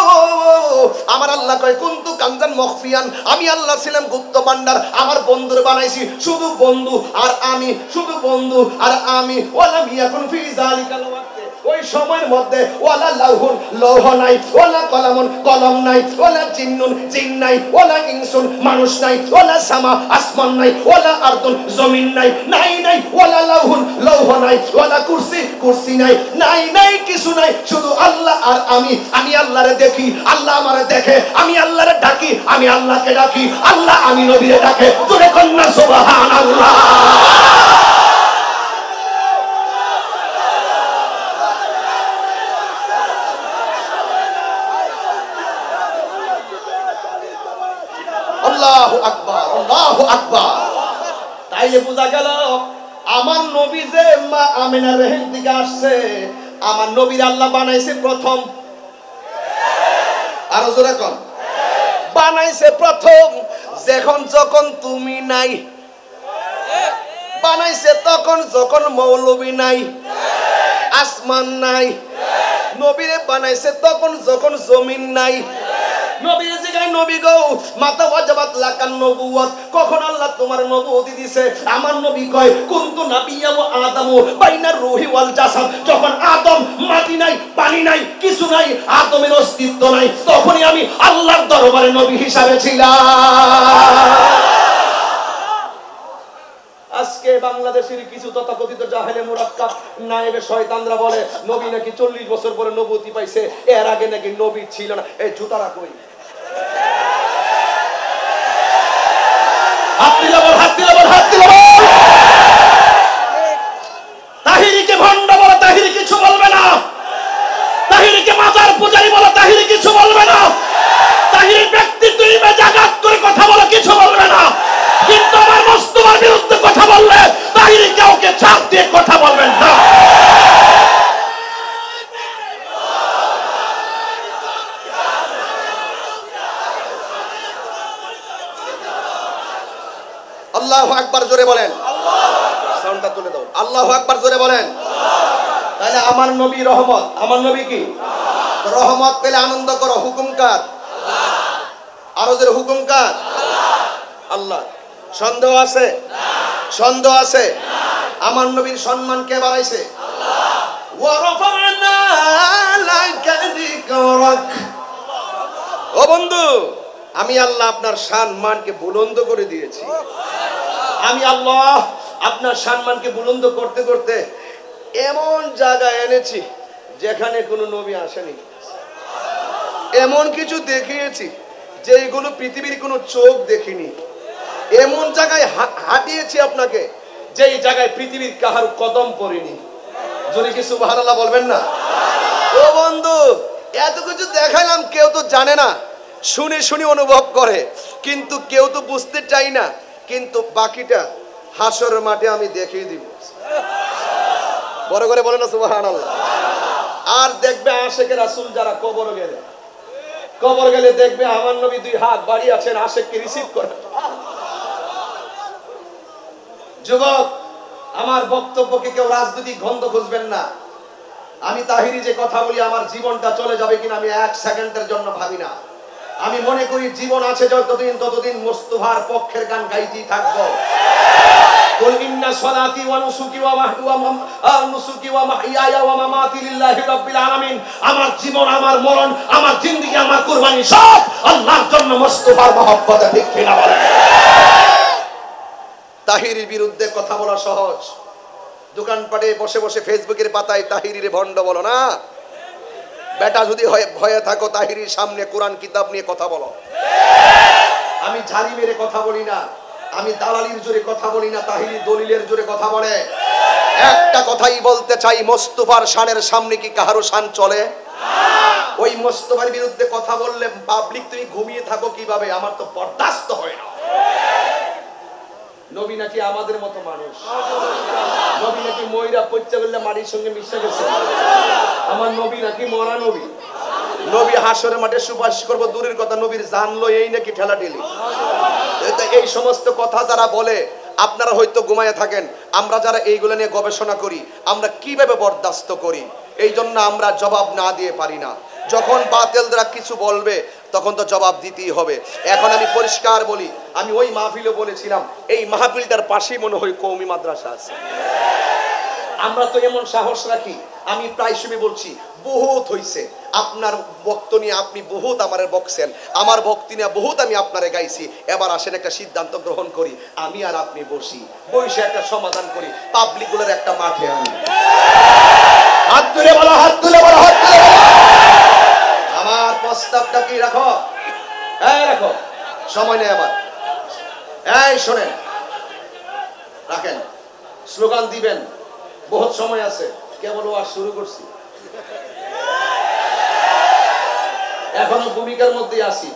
A: আমার আল্লাহ কয় কুনতু কানজান মখফিয়ান, আমি আল্লাহ ছিলাম গুপ্ত ভান্ডার, আমার বন্ধুর বানাইছি, শুধু বন্ধু আর আমি, শুধু বন্ধু আর আমি। ওয়ালা মিয়াকুন ফি যালিকাল ওয়াক্তে, ওই সময়ের মধ্যে ওয়ালা লাউহুন, লৌহ নাই, ওয়ালা কলামুন, কলম নাই, ওয়ালা জিন্নুন, জিন নাই, ওয়ালা ইনসুন, মানুষ নাই, ওয়ালা সামা, আসমান নাই, ওয়ালা আরদুন, জমিন নাই, নাই নাই, ওয়ালা লাউহুন, লৌহ নাই, ওয়ালা কুরসি, কুরসি নাই, নাই নাই, কিছু নাই, শুধু আল্লাহ আর আমি। আমি আল্লাহরে দেখি, আল্লাহ আমারে দেখে, আমি আল্লাহরে ডাকি, আমি আল্লাহকে ডাকি, আল্লাহ আমি নবীরে ডাকে। জোরে কন্যা সুবহানাল্লাহ। আল্লাহু আকবার, আল্লাহু আকবার। তাইলে বোঝা গেল আমার নবী যে মা আমিনার রহিম থেকে আসছে, আমার নবীর আল্লাহ বানাইছে প্রথম। আরো জোরে কোন, বানাইছে প্রথম যখন তুমি নাই, বানাইছে তখন যখন মৌলবী নাই, আসমান নাই। নবীরে বানাইছে তখন যখন জমিন নাই। নবীর জায়গায় নবী গো, মাতা ওয়াজাবাত লাকান নবুওয়াত, কখন আল্লাহ তোমার নবুয়তি দিয়েছে? আমার নবী কয় কুনতু নাবিয়্যা ওয়া আদামু বাইনার রূহি ওয়াল জাসাদ। যখন আদম, মাটি নাই, পানি নাই, কিছু নাই, আদমের অস্তিত্ব নাই, তখনই আমি আল্লাহর দরবারে নবী হিসাবে ছিলাম। আজকে বাংলাদেশের কিছু তথাকথিত জাহেলে মুরাক্কাব নায়েবে শয়তানরা বলে নবী নাকি 40 বছর পরে নবুয়তি পাইছে, এর আগে নাকি নবী ছিল না। এই জুতারা কই? হাত দিলে বল, হাত দিলে বল, হাত দিলে বল। তাহিরিকে ভণ্ড বলে, তাহিরি কিছু বলবে না। তাহিরিকে মাজার পূজারী বলে, তাহিরি কিছু বলবে না। তাহিরি ব্যক্তিত্ব জাগাত করে কথা বলে, কিছু বলবে না। কিন্তু আমার মুস্তাফার বিরুদ্ধে কথা বললে তাহিরি কাউকে ছাড় দিয়ে কথা বলবেন না। আল্লাহু আকবার, জোরে বলেন। সাউন্ডটা তুলে দাও। আল্লাহু আকবার, জোরে বলেন। তাহলে আমার নবী রহমত, আমার নবী কি রহমত? পেলে আনন্দ করো। হুকুম কার? আরো জোরে, হুকুম কার? আল্লাহ। সন্দেহ আছে? সন্দেহ আছে? আমার নবীর সম্মান কে বাড়াইছে? ও বন্ধু, আমি আল্লাহ আপনার সম্মানকে বুলন্দ করে দিয়েছি। আমি আল্লাহ আপনার সম্মানকে বুলন্দ করতে করতে এমন জায়গায় এনেছি যেখানে কোনো নবী আসেনি। এমন কিছু দেখিয়েছি যেগুলো পৃথিবীর কোনো চোখ দেখিনি। এমন জায়গায় হাঁটিয়েছি আপনাকে যেই জায়গায় পৃথিবীর কাহার কদম পড়েনি। যদি কি সুবহানাল্লাহ বলবেন না? ও বন্ধু, এত কিছু দেখাইলাম, কেউ তো জানে না, শুনে শুনে অনুভব করে, কিন্তু কেউ তো বুঝতে চাই না। কিন্তু বাকিটা হাসরের মাঠে আমি দেখিয়ে দিব। বড় করে বলে না সুবহানাল্লাহ। আর দেখবে আশেকে রাসূল যারা কবর গেলে দেখবে আমার নবী 2 হাত বাড়িয়ে আছেন, আশেককে রিসিভ করে। যুবক, আমার বক্তব্যকে কেউ রাজনৈতিক গন্ধ খুঁজবেন না। আমি তাহিরি যে কথা বলি, আমার জীবনটা চলে যাবে কিনা আমি 1 সেকেন্ডের জন্য ভাবি না। আমি মনে করি জীবন আছে যতদিন ততদিন মুস্তাফার পক্ষের গান গাইতেই থাকবো। কুল ইন্না সলাতি ওয়া নুসুকি ওয়া মাহইয়ায়া ওয়া মামাতি লিল্লাহি রাব্বিল আলামিন। আমার জীবন, আমার মরণ, আমার জিন্দেগি, আমার কুরবানি সব আল্লাহর জন্য, মুস্তাফার মহব্বতে। ঠিক কিনা বলেন? তাহিরির বিরুদ্ধে কথা বলা সহজ। দোকানপাটে বসে বসে ফেসবুকের পাতায় তাহিরির ভণ্ড বলো না। বেটা যদি ভয়ে থাকো, তাহিরির সামনে কোরআন কিতাব নিয়ে কথা বলো। আমি ঝাড়ি মেরে কথা বলি না, আমি দালালির জোরে কথা বলি না, তাহিরি দলিলের জোরে কথা বলে। একটা কথাই বলতে চাই, মুস্তাফার শানের সামনে কি কাহারো শান চলে? ওই মুস্তাফার বিরুদ্ধে কথা বললে পাবলিক তুমি ঘুমিয়ে থাকো কিভাবে? আমার তো বরদাস্ত হয় না। নবী নাকি আমাদের মতো মানুষ? নবী নাকি ময়রা পচ্চা করলে মাটির সঙ্গে মিশে গেছে? আমার নবী নাকি মরা নবী? নবী হাসরের মাঠে সুপারিশ করবো দূরের কথা, নবীর জানলো এই নাকি ঠেলা ঠেলি? এই সমস্ত কথা যারা বলে আপনারা হয়তো ঘুমায় থাকেন, আমরা যারা এইগুলো নিয়ে গবেষণা করি আমরা কিভাবে বরদাস্ত করি, এই জন্য আমরা জবাব না দিয়ে পারি না। যখন বাতিলরা কিছু বলবে তখন তো জবাব দিতেই হবে। এখন আমি পরিষ্কার বলি, আমি ওই মাহফিলে বলেছিলাম এই মাহফিলটার পাশেই মনে হয় কওমি মাদ্রাসা আছে। আমরা তো এমন সাহস রাখি, আমি প্রায় সময় বলছি বহুত হইছে, আপনার বক্ত নিয়ে আপনি বহুত আমারে বকছেন, আমার ভক্তি নিয়ে বহুত আমি আপনারে গাইছি, এবার আসেন একটা সিদ্ধান্ত গ্রহণ করি, আমি আর আপনি বসি, বসে একটা সমাধান করি, পাবলিক গুলোর একটা মাঠে আনি। হাত তুলে বলো, হাত তুলে বলো, হাত তুলে বলো। আমার প্রস্তাবটা কি রাখো? হ্যাঁ রাখো, সময় নেই আমার। এই শোনেন, রাখেন, স্লোগান দিবেন, বহুত সময় আছে, কেবল ওয়াজ শুরু করছি, এখনো ভূমিকার মধ্যে আছি,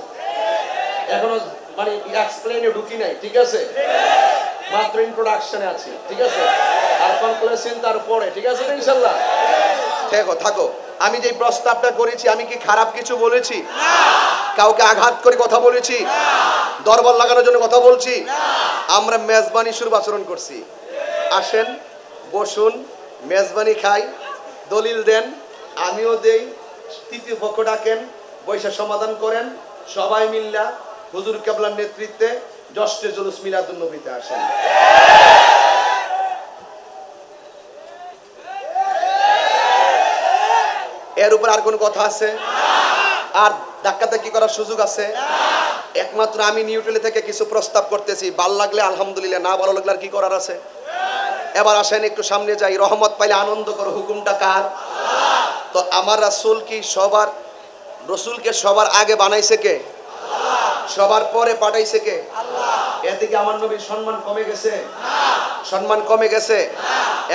A: এখনো মানে এক্সপ্লেইনে ঢুকি নাই, ঠিক আছে? মাত্র ইন্ট্রোডাকশনে আছি, ঠিক আছে? আর কনক্লুশন তারপরে, ঠিক আছে ইনশাআল্লাহ? থাকো থাকো। আমি যে প্রস্তাবটা করেছি আমি কি খারাপ কিছু বলেছি? কাউকে আঘাত করে কথা বলেছি? দরবার লাগানোর জন্য কথা বলছি? আমরা মেজবানি স্বরূপ আচরণ করছি। আসেন, বসুন, মেজবানি খাই, দলিল দেন, আমিও দেই, তৃতীয় পক্ষ ডাকেন, বৈশা সমাধান করেন, সবাই মিল্লা হুজুর কেবলার নেতৃত্বে জশ্নে জুলুস মিলাদুন নবীতে আসেন। এর উপর আর কোন কথা আছে? আর ধাক্কাধাক্কি করার সুযোগ আছে? একমাত্র আমি নিউট্রালি থেকে কিছু প্রস্তাব করতেছি, ভাল লাগলে আলহামদুলিল্লাহ, না ভালো লাগলে আর কি করার আছে? এবার আসেন একটু সামনে যাই। রহমত পাইলে আনন্দ করো, হুকুমটা কার? তো আমার রাসূল কি সবার, রসুলকে সবার আগে বানাইছে কে? সবার পরে পাঠাইছে কে? এতে কি আমার নবীর সম্মান কমে গেছে? সম্মান কমে গেছে?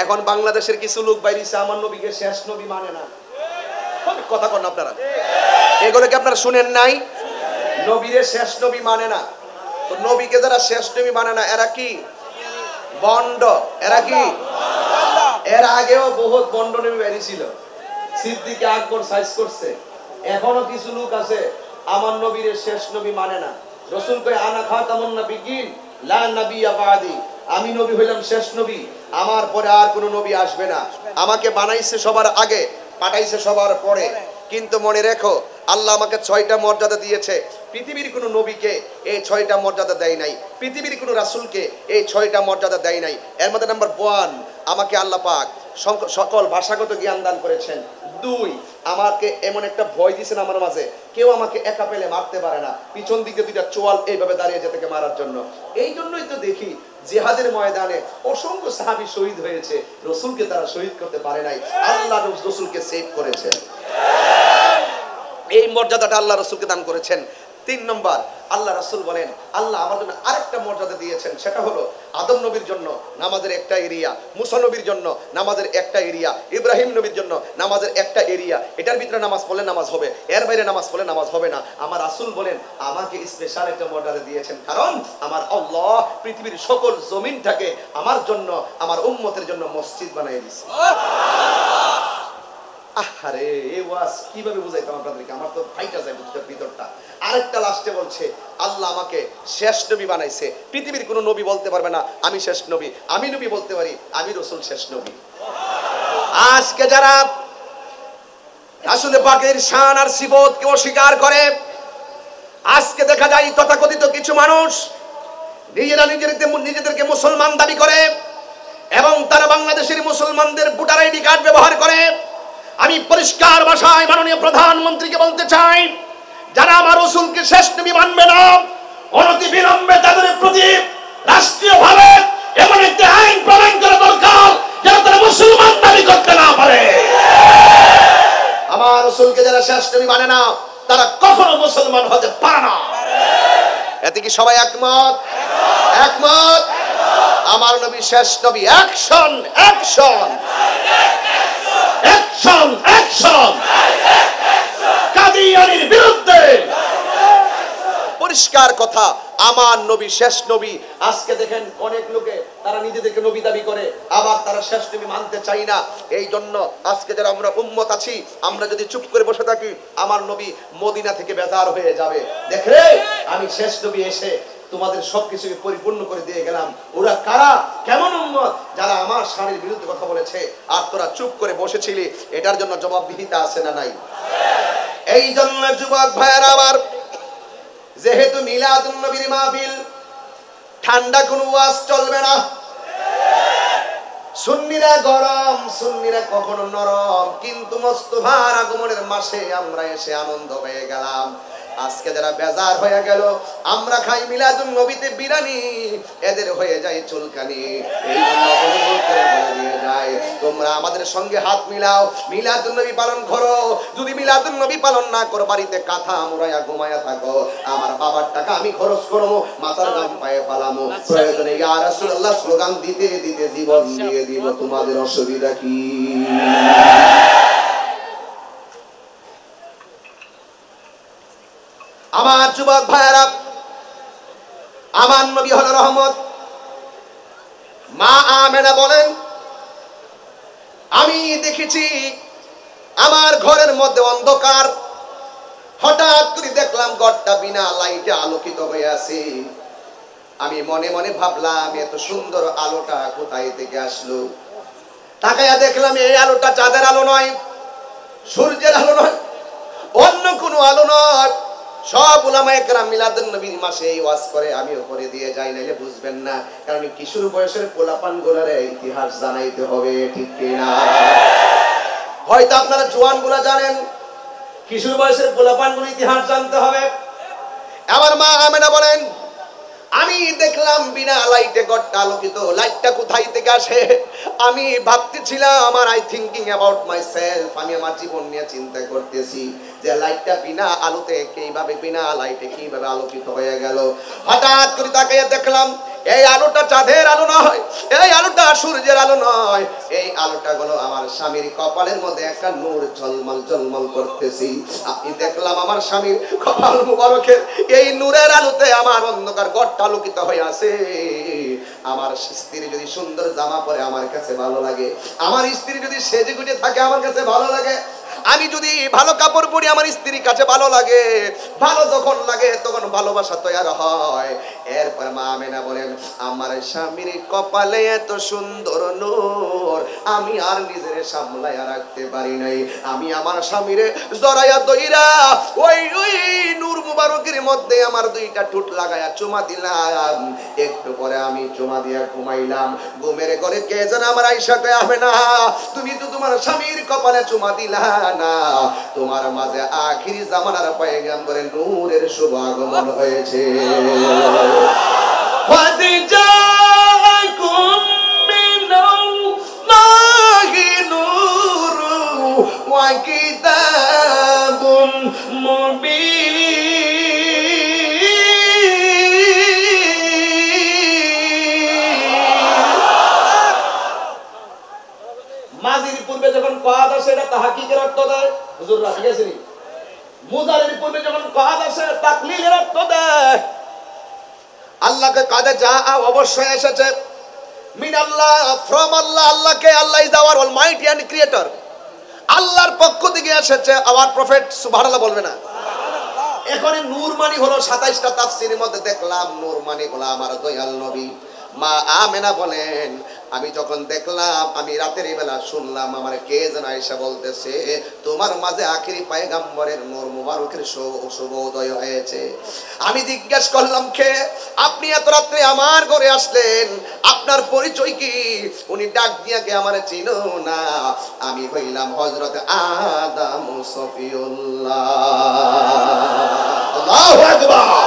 A: এখন বাংলাদেশের কিছু লোক বাইরেছে আমার নবীকে শেষ নবী মানে না। কথা কন আপনারা, এগুলো কি আপনারা শুনেন নাই? নবীরে শেষ নবী মানে না। তো নবীকে যারা শেষ নবী মানে না এরা কি বন্ড? এরা কি? এর আগেও বহুত বন্ড নবী বেরিয়েছিল, সিদ্দিক আকবর সাইজ করছে। এখনো কিছু লোক আছে আমার নবীরে শেষ নবী মানে না। রাসূল কয় আনা খাতামুন নাবিয়্যিন লা নাবিয়্যা বাদি, আমি নবী হইলাম শেষ নবী, আমার পরে আর কোনো নবী আসবে না। আমাকে বানাইছে সবার আগে, পাঠাইছে সবার পরে। কিন্তু মনে রেখো আল্লাহ আমাকে 6টা মর্যাদা দিয়েছে, পৃথিবীর কোনো নবীকে এই 6টা মর্যাদা দেয় নাই, পৃথিবীর কোনো রাসূলকে এই 6টা মর্যাদা দেয় নাই। এর মধ্যে নাম্বার 1, আমাকে আল্লাহ পাক সকল ভাষাগত জ্ঞান দান করেছেন। 2, আমাকে এমন একটা ভয় দিয়েছেন আমার মাঝে, কেউ আমাকে একা পেলে মারতে পারে না, পিছন দিকে 2টা চোয়াল এইভাবে দাঁড়িয়ে যেতে মারার জন্য। এই জন্যই তো দেখি জিহাদের ময়দানে অসংখ্য সাহাবী শহীদ হয়েছে, রাসূলকে তারা শহীদ করতে পারে নাই, আল্লাহ রাসূলকে সেভ করেছে। এই মর্যাদাটা আল্লাহ রাসূলকে দান করেছেন। 3 নম্বর, আল্লাহ রাসূল বলেন আল্লাহ আমার জন্য আরেকটা মর্যাদা দিয়েছেন, সেটা হলো আদম নবীর জন্য নামাজের একটা এরিয়া, মুসা নবীর জন্য নামাজের একটা এরিয়া, ইব্রাহিম নবীর জন্য নামাজের একটা এরিয়া। এটার ভিতরে নামাজ পড়লে নামাজ হবে, এর বাইরে নামাজ পড়লে নামাজ হবে না। আমার রাসূল বলেন আমাকে স্পেশাল একটা মর্যাদা দিয়েছেন, কারণ আমার আল্লাহ পৃথিবীর সকল জমিনটাকে আমার জন্য, আমার উম্মতের জন্য মসজিদ বানিয়ে দিয়েছে। আরে এই ওয়াজ কিভাবে বুঝাইতাম আপনাদেরকে, আমার তো ফাইটা যায় বুঝতে ভিতরটা। আরেকটা লাস্টে বলছে আল্লাহ আমাকে শেষ নবী বানাইছে, পৃথিবীর কোনো নবী বলতে পারবে না আমি শেষ নবী, আমি নবী বলতে পারি আমি রাসূল শেষ নবী। আজকে যারা রাসূল পাকের শান আর সিফতকে অস্বীকার করে, আজকে দেখা যায় তথাকথিত কিছু মানুষ নিজেরা নিজেদেরকে মুসলমান দাবি করে এবং তারা বাংলাদেশের মুসলমানদের ভোটার আইডি কার্ড ব্যবহার করে। আমি পরিষ্কার ভাষায় মাননীয় প্রধানমন্ত্রীকে বলতে চাই, যারা আমার রাসূলকে শেষ নবী মানবে না, অনতি বিলম্বে তাদের প্রতি রাষ্ট্রীয়ভাবে এমন একটি আইন প্রণয়ন করা দরকার যেন তারা মুসলমান দাবি করতে না পারে। আমার রাসূলকে যারা শেষ নবী মানে না তারা কখনো মুসলমান হতে পারে না। এতে কি সবাই একমত? একমত। আমার নবী শেষ নবী। অ্যাকশন অ্যাকশন অ্যাকশন অ্যাকশন কাদিয়ানীর বিরুদ্ধে পরিষ্কার কথা। আমার নবী শেষ নবী। আজকে দেখেন অনেক লোকে তারা নিজেদেরকে নবী দাবি করে, আবার তারা শেষ নবী মানতে চাই না। এই জন্য আজকে যারা আমরা উম্মত আছি, আমরা যদি চুপ করে বসে থাকি, আমার নবী মদিনা থেকে বেজার হয়ে যাবে। দেখে আমি শেষ নবী এসে তোমাদের সবকিছুকে পরিপূর্ণ করে দিয়ে গেলাম। ওরা কারা, কেমন উম্মত যারা আমার স্বামীর বিরুদ্ধে কথা বলেছে আর তোরা চুপ করে বসেছিলি? এটার জন্য জবাবদিহিতা আছে না নাই? এই জন্য যুবক ভাইয়েরা আমার, যেহেতু মিলাদুন নবীর মাহফিল, ঠান্ডা কোনো ওয়াজ চলবে না। সুন্নিরা গরম, সুন্নিরা কখনো নরম, কিন্তু মোস্তফার আগমনের মাসে আমরা এসে আনন্দ হয়ে গেলাম। আজকে যারা বেজার হয়ে গেল, আমরা খাই মিলাদুন নবীতে বিরিয়ানি, এদের হয়ে যায় চুলকানি। এই জন্য অনুরোধ করে বলে দিয়ে যায়, তোমরা আমাদের সঙ্গে হাত মিলাও, মিলাদুন নবী পালন করো। যদি মিলাদুন নবী পালন না করো, বাড়িতে কাঁথা মুড়াইয়া ঘুমাইয়া থাকো, আমার বাবার টাকা আমি খরচ করবো, মাথার গাম পায়ে পালামো, প্রয়োজনে ইয়া রাসূলুল্লাহ স্লোগান দিতে দিতে জীবন দিয়ে দিব, তোমাদের অসুবিধা কি? আমার যুবক ভাইয়েরা, আমার নবী হলো রহমত। মা আমেনা বলেন, আমি দেখেছি আমার ঘরের মধ্যে অন্ধকার, হঠাৎ করে দেখলাম ঘরটা বিনা লাইটে আলোকিত হয়ে আছে। আমি মনে মনে ভাবলাম, এত সুন্দর আলোটা কোথায় থেকে আসলো? তাকায়া দেখলাম এই আলোটা চাঁদের আলো নয়, সূর্যের আলো নয়, অন্য কোনো আলো নয়। সব উলামায়ে কেরাম মিলাদুন নবীর মাসে এই ওয়াজ করে, আমিও করে দিয়ে যাই, নাইলে বুঝবেন না। কারণ কিশোর বয়সের পোলাপান গোলারে ইতিহাস জানাইতে হবে, ঠিক কিনা? হয়তো আপনারা জোয়ান গুলা জানেন, কিশোর বয়সের পোলাপান গুলো ইতিহাস জানতে হবে। আমার মা আমেনা বলেন, আমি দেখলাম বিনা লাইটে ঘরটা আলোকিত। লাইটটা কোথায় থেকে আসে? আমি ভাবতেছিলাম, আমার I thinking about my self, আমি আমার জীবন নিয়ে চিন্তা করতেছি যে লাইটটা বিনা আলোতে কিভাবে, বিনা লাইটে কিভাবে আলোকিত হয়ে গেল। হঠাৎ করে তাকিয়ে দেখলাম এই আলোটা চাঁদের আলো নয়, এই আলোটা সূর্যের আলো নয়, এই আলোটা হলো আমার স্বামীর কপালের মধ্যে একটা নূর ঝলমল ঝলমল করতেছি। আমি দেখলাম আমার স্বামীর কপাল মুবারকের এই নূরের আলোতে আমার অন্ধকার ঘরটা আলোকিত হয়ে আছে। আমার স্ত্রী যদি সুন্দর জামা পরে আমার কাছে ভালো লাগে, আমার স্ত্রী যদি সেজে গুজে থাকে আমার কাছে ভালো লাগে, আমি যদি ভালো কাপড় পরি আমার স্ত্রীর কাছে ভালো লাগে। ভালো যখন লাগে তখন ভালোবাসা তৈরি হয়। এরপর মা আমেনা বলেন, আমার স্বামীর কপালে এত সুন্দর নূর, আমি আর নিজের সামলাইয়া রাখতে পারি নাই। আমি আমার স্বামীরে জড়াইয়া দইরা ওই ওই নূর মুবারকের মধ্যে আমার দুইটা ঠোঁট লাগায়া চুমা দিলাম। একটু পরে আমি চুমা দিয়া ঘুমাইলাম। ঘুমের ঘরে কে যেন আমার আয়েশা কয়, আমেনা তুমি তো তোমার স্বামীর কপালে চুমা দিলা না, তোমার মাঝে আখিরি জামানার পয়গম্বরের নূরের শুভ আগমন হয়েছে। ফাদিজাকুম মিনাল্লাহি নূরু ওয়া কিতাবুম মুবিন। মাজির পূর্বে যখন কাদ আসে এটা তাহকিকের অর্থ দেয়, হুজুররা ঠিক আছে নি? মুজারির পূর্বে যখন কাদ আসে তাকলিলের অর্থ দেয়। আল্লাহকে কাদে যা অবশ্যই এসেছে মিনাল্লাহ, ফ্রম আল্লাহ। আল্লাহকে, Allah is our almighty and creator, আল্লাহর পক্ষ থেকে এসেছে। আওয়ার প্রফেট, সুবহানাল্লাহ বলবে না? এখন নূর মানি হলো 27টা তাফসীরের মধ্যে দেখলাম নূর মানি হলো আমার দয়াল নবী। মা আমেনা বলেন, আমি যখন দেখলাম, আমি রাতের বেলা শুনলাম আমার কে যেন আয়েশা বলতেছে, তোমার মাঝে আখিরি পয়গম্বরের নূর মুবারকের শুভ উদয় হয়েছে। আমি জিজ্ঞাসা করলাম, কে আপনি? এত রাত্রে আমার ঘরে আসলেন, আপনার পরিচয় কি? উনি ডাক দিয়া কে আমার চিনো না? আমি হইলাম হযরত আদম সফিউল্লাহ। আল্লাহু আকবার।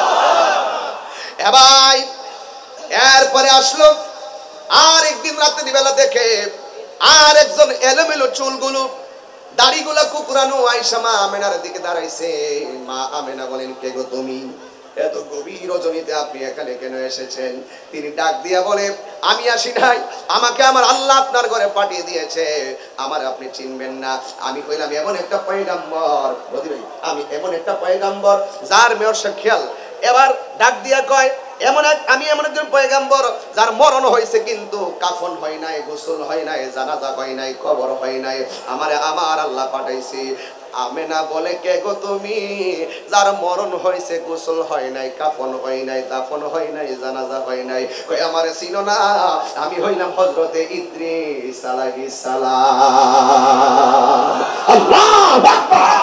A: এ ভাই, এরপরে আসলো আর একদিন রাতের বেলা দেখে আর একজন এলোমেলো চুলগুলো দাড়িগুলো কুকুরানো আয়েশা মা আমেনার দিকে দাঁড়াইছে। মা আমেনা বলেন, কে গো তুমি? এত গভীর রজনীতে আপনি এখানে কেন এসেছেন? তিনি ডাক দিয়া বলে, আমি আসি নাই, আমাকে আমার আল্লাহ আপনার ঘরে পাঠিয়ে দিয়েছে, আমার আপনি চিনবেন না। আমি কইলাম, এমন একটা পয়গম্বর, আমি এমন একটা পয়গম্বর যার মেয়র খেয়াল এবার ডাক দিয়া কয় আমি এমন একজন পয়গম্বর যার মরণ হয়েছে কিন্তু কাফন হয় নাই, গোসল হয় নাই, জানাজা হয় নাই, কবর হয় নাই, আমার আল্লাহ পাঠাইছে। আমেনা বলে, কে গো তুমি যার মরণ হয়েছে, গোসল হয় নাই, কাফন হয় নাই, দাফন হয় নাই, জানাজা হয় নাই? কই আমারে চিনো না? আমি হইলাম হযরতে ইদ্রিস আলাইহিস সালাম। আল্লাহু আকবার।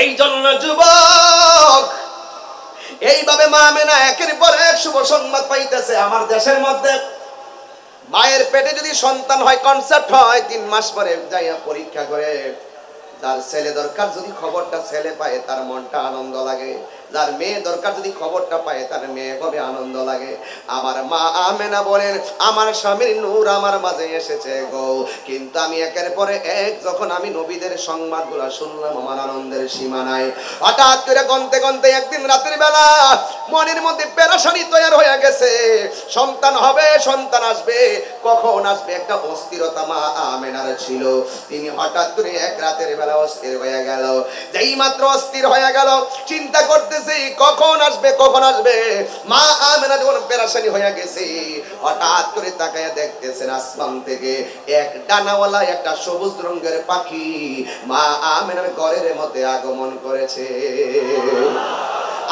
A: এই জন্য যুবক এইভাবে মা আমেনা একের পর এক শুভ সংবাদ পাইতেছে। আমার দেশের মধ্যে মায়ের পেটে যদি সন্তান হয়, কনসেপ্ট হয়, 3 মাস পরে যাইয়া পরীক্ষা করে, যার ছেলে দরকার যদি খবরটা ছেলে পায় তার মনটা আনন্দ লাগে, যার মেয়ে দরকার যদি খবরটা পায় তার মেয়ে হবে আনন্দ লাগে। আমার মা আমেনা বলেন, আমার স্বামীর নূর আমার মাঝে এসেছে গো। কিন্তু আমি একের পরে এক যখন আমি নবীদের সংবাদগুলো শুনলাম, আমার আনন্দের সীমা নাই। হঠাৎ করে গনতে গনতে একদিন রাতের বেলা মনের মধ্যে পেরেশানি তৈরি হয়ে গেছে। সন্তান হবে, সন্তান আসবে, কখন আসবে, একটা অস্থিরতা মা আমেনার ছিল। তিনি হঠাৎ করে এক রাতের বেলা অস্থির হয়ে গেল। যেই মাত্র অস্থির হয়ে গেল, চিন্তা করতেছে কখন আসবে, কখন আসবে। মা আমেনা যখন পেরেশানি হয়ে গেছে, হঠাৎ করে তাকায়া দেখতেছেন আসমান থেকে এক ডানাওয়ালা একটা সবুজ রঙের পাখি মা আমেনার ঘরের মধ্যে আগমন করেছে।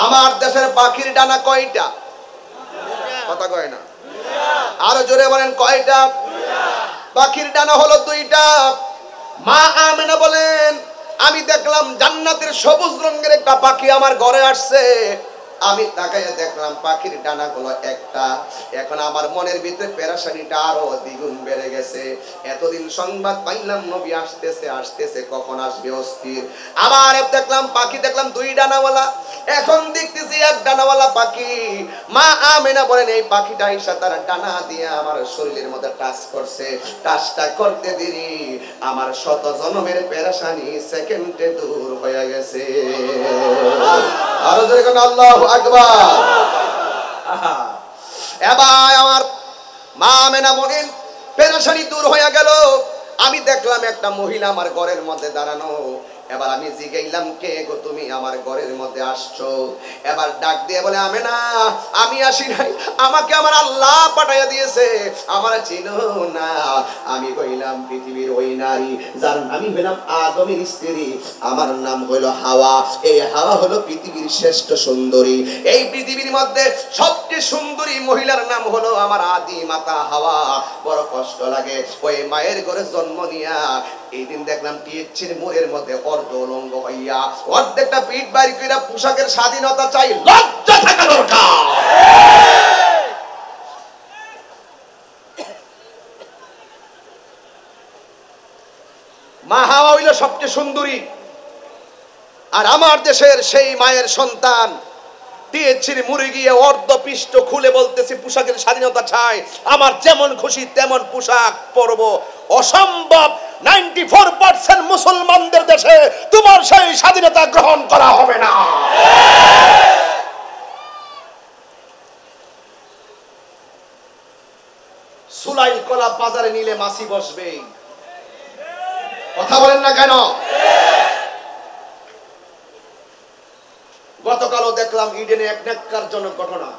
A: আমার দেশের পাখির ডানা কয়টা? কথা কয় না, আরো জোরে বলেন কয়টা? পাখির ডানা হলো 2টা। মা আমেনা বলেন, আমি দেখলাম জান্নাতের সবুজ রঙের একটা পাখি আমার ঘরে আসছে। আমি তাকাইয়া দেখলাম পাখির ডানাগুলো একটা। এখন আমার মনের ভিতরে পেরেশানিটা আরো দ্বিগুণ বেড়ে গেছে। এতদিন সংবাদ পাইলাম নবী আসতেছে আসতেছে, কখন আসবে অস্থির। আবার দেখলাম পাখি, দেখলাম 2 ডানাওয়ালা, এখন দেখতেছি 1 ডানাওয়ালা পাখি। মা আমেনা বলেন, এই পাখিটা এসে তার ডানা দিয়ে আমার শরীরের মধ্যে টাচ করছে। টাচটা করতে দেরি আমার শত জন্মের পেরেশানি সেকেন্ডে দূর হয়ে গেছে। আরো জোরে কোন আল্লাহু আকবার। এবার আমার মা আমেনা বলেন, পেরেশানি দূর হয়ে গেল। আমি দেখলাম একটা মহিলা আমার ঘরের মধ্যে দাঁড়ানো। এবার আমি জিগাইলাম, কে গো তুমি আমার ঘরের মধ্যে আসছো? এবার ডাক দিয়ে বলে, আমেনা আমি আসি নাই, আমাকে আমার আল্লাহ পাঠাইয়া দিয়েছে, আমার চিনো না? আমি কইলাম, পৃথিবীর ওই নারী যার আমি হইলাম আদমের স্ত্রী, আমার নাম হইল হাওয়া। এই হাওয়া হলো পৃথিবীর শ্রেষ্ঠ সুন্দরী। এই পৃথিবীর মধ্যে সবচেয়ে সুন্দরী মহিলার নাম হলো আমার আদি মাতা হাওয়া। বড় কষ্ট লাগে ওই মায়ের ঘরে জন্ম নিয়া। এই দিন দেখলাম টিএসসির মোড়ের মধ্যে অর্ধ উলঙ্গ হইয়া অর্ধেকটা পিঠ বাড়ি কইরা পোশাকের স্বাধীনতা চাই, লজ্জা থাকা দরকার। মা হাওয়া হইল সবচেয়ে সুন্দরী, আর আমার দেশের সেই মায়ের সন্তান টিএসসির মুড়ে গিয়ে অর্ধ পৃষ্ঠ খুলে বলতেছে পোশাকের স্বাধীনতা চাই, আমার যেমন খুশি তেমন পোশাক পরব। অসম্ভব। 94% মুসলমানদের দেশে তোমার সেই স্বাধীনতা গ্রহণ করা হবে না। সুলাই কলা বাজারে নিলে মাছি বসবে। কথা বলেন না কেন? গতকালও দেখলাম ইডেনে এক ন্যাক্কারজনক ঘটনা।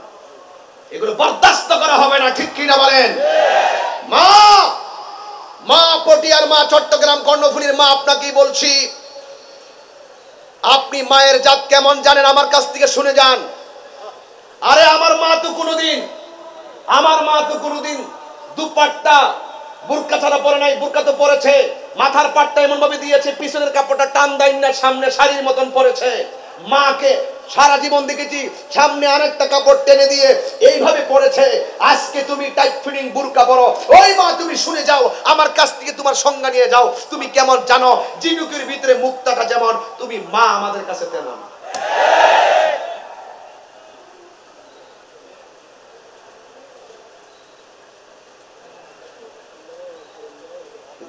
A: এগুলো বরদাস্ত করা হবে না, ঠিক কিনা বলেন? মা মা পটিয়ার মা, চট্টগ্রাম কর্ণফুলীর মা, আপনাকেই বলছি, আপনি মায়ের জাত কেমন জানেন? আমার কাছ থেকে শুনে যান। আরে আমার মা তো কোনোদিন দুপাট্টা বুরকা ছাড়া পরে নাই, বুরকা তো পরেছে। মাথার পাটটা এমন ভাবে দিয়েছে, পিছনের কাপড়টা টান দেয় না, সামনে শাড়ির মতন পরেছে। মাকে সারা জীবন দেখেছি সামনে আরেকটা কাপড় টেনে দিয়ে এইভাবে পরেছে। আজকে তুমি টাইট ফিটিং বুরকা পরো। ওই মা তুমি শুনে যাও, আমার কাছ থেকে তোমার সংজ্ঞা নিয়ে যাও। তুমি কেমন জানো? জিনুকের ভিতরে মুক্তাটা যেমন, তুমি মা আমাদের কাছে তেমন।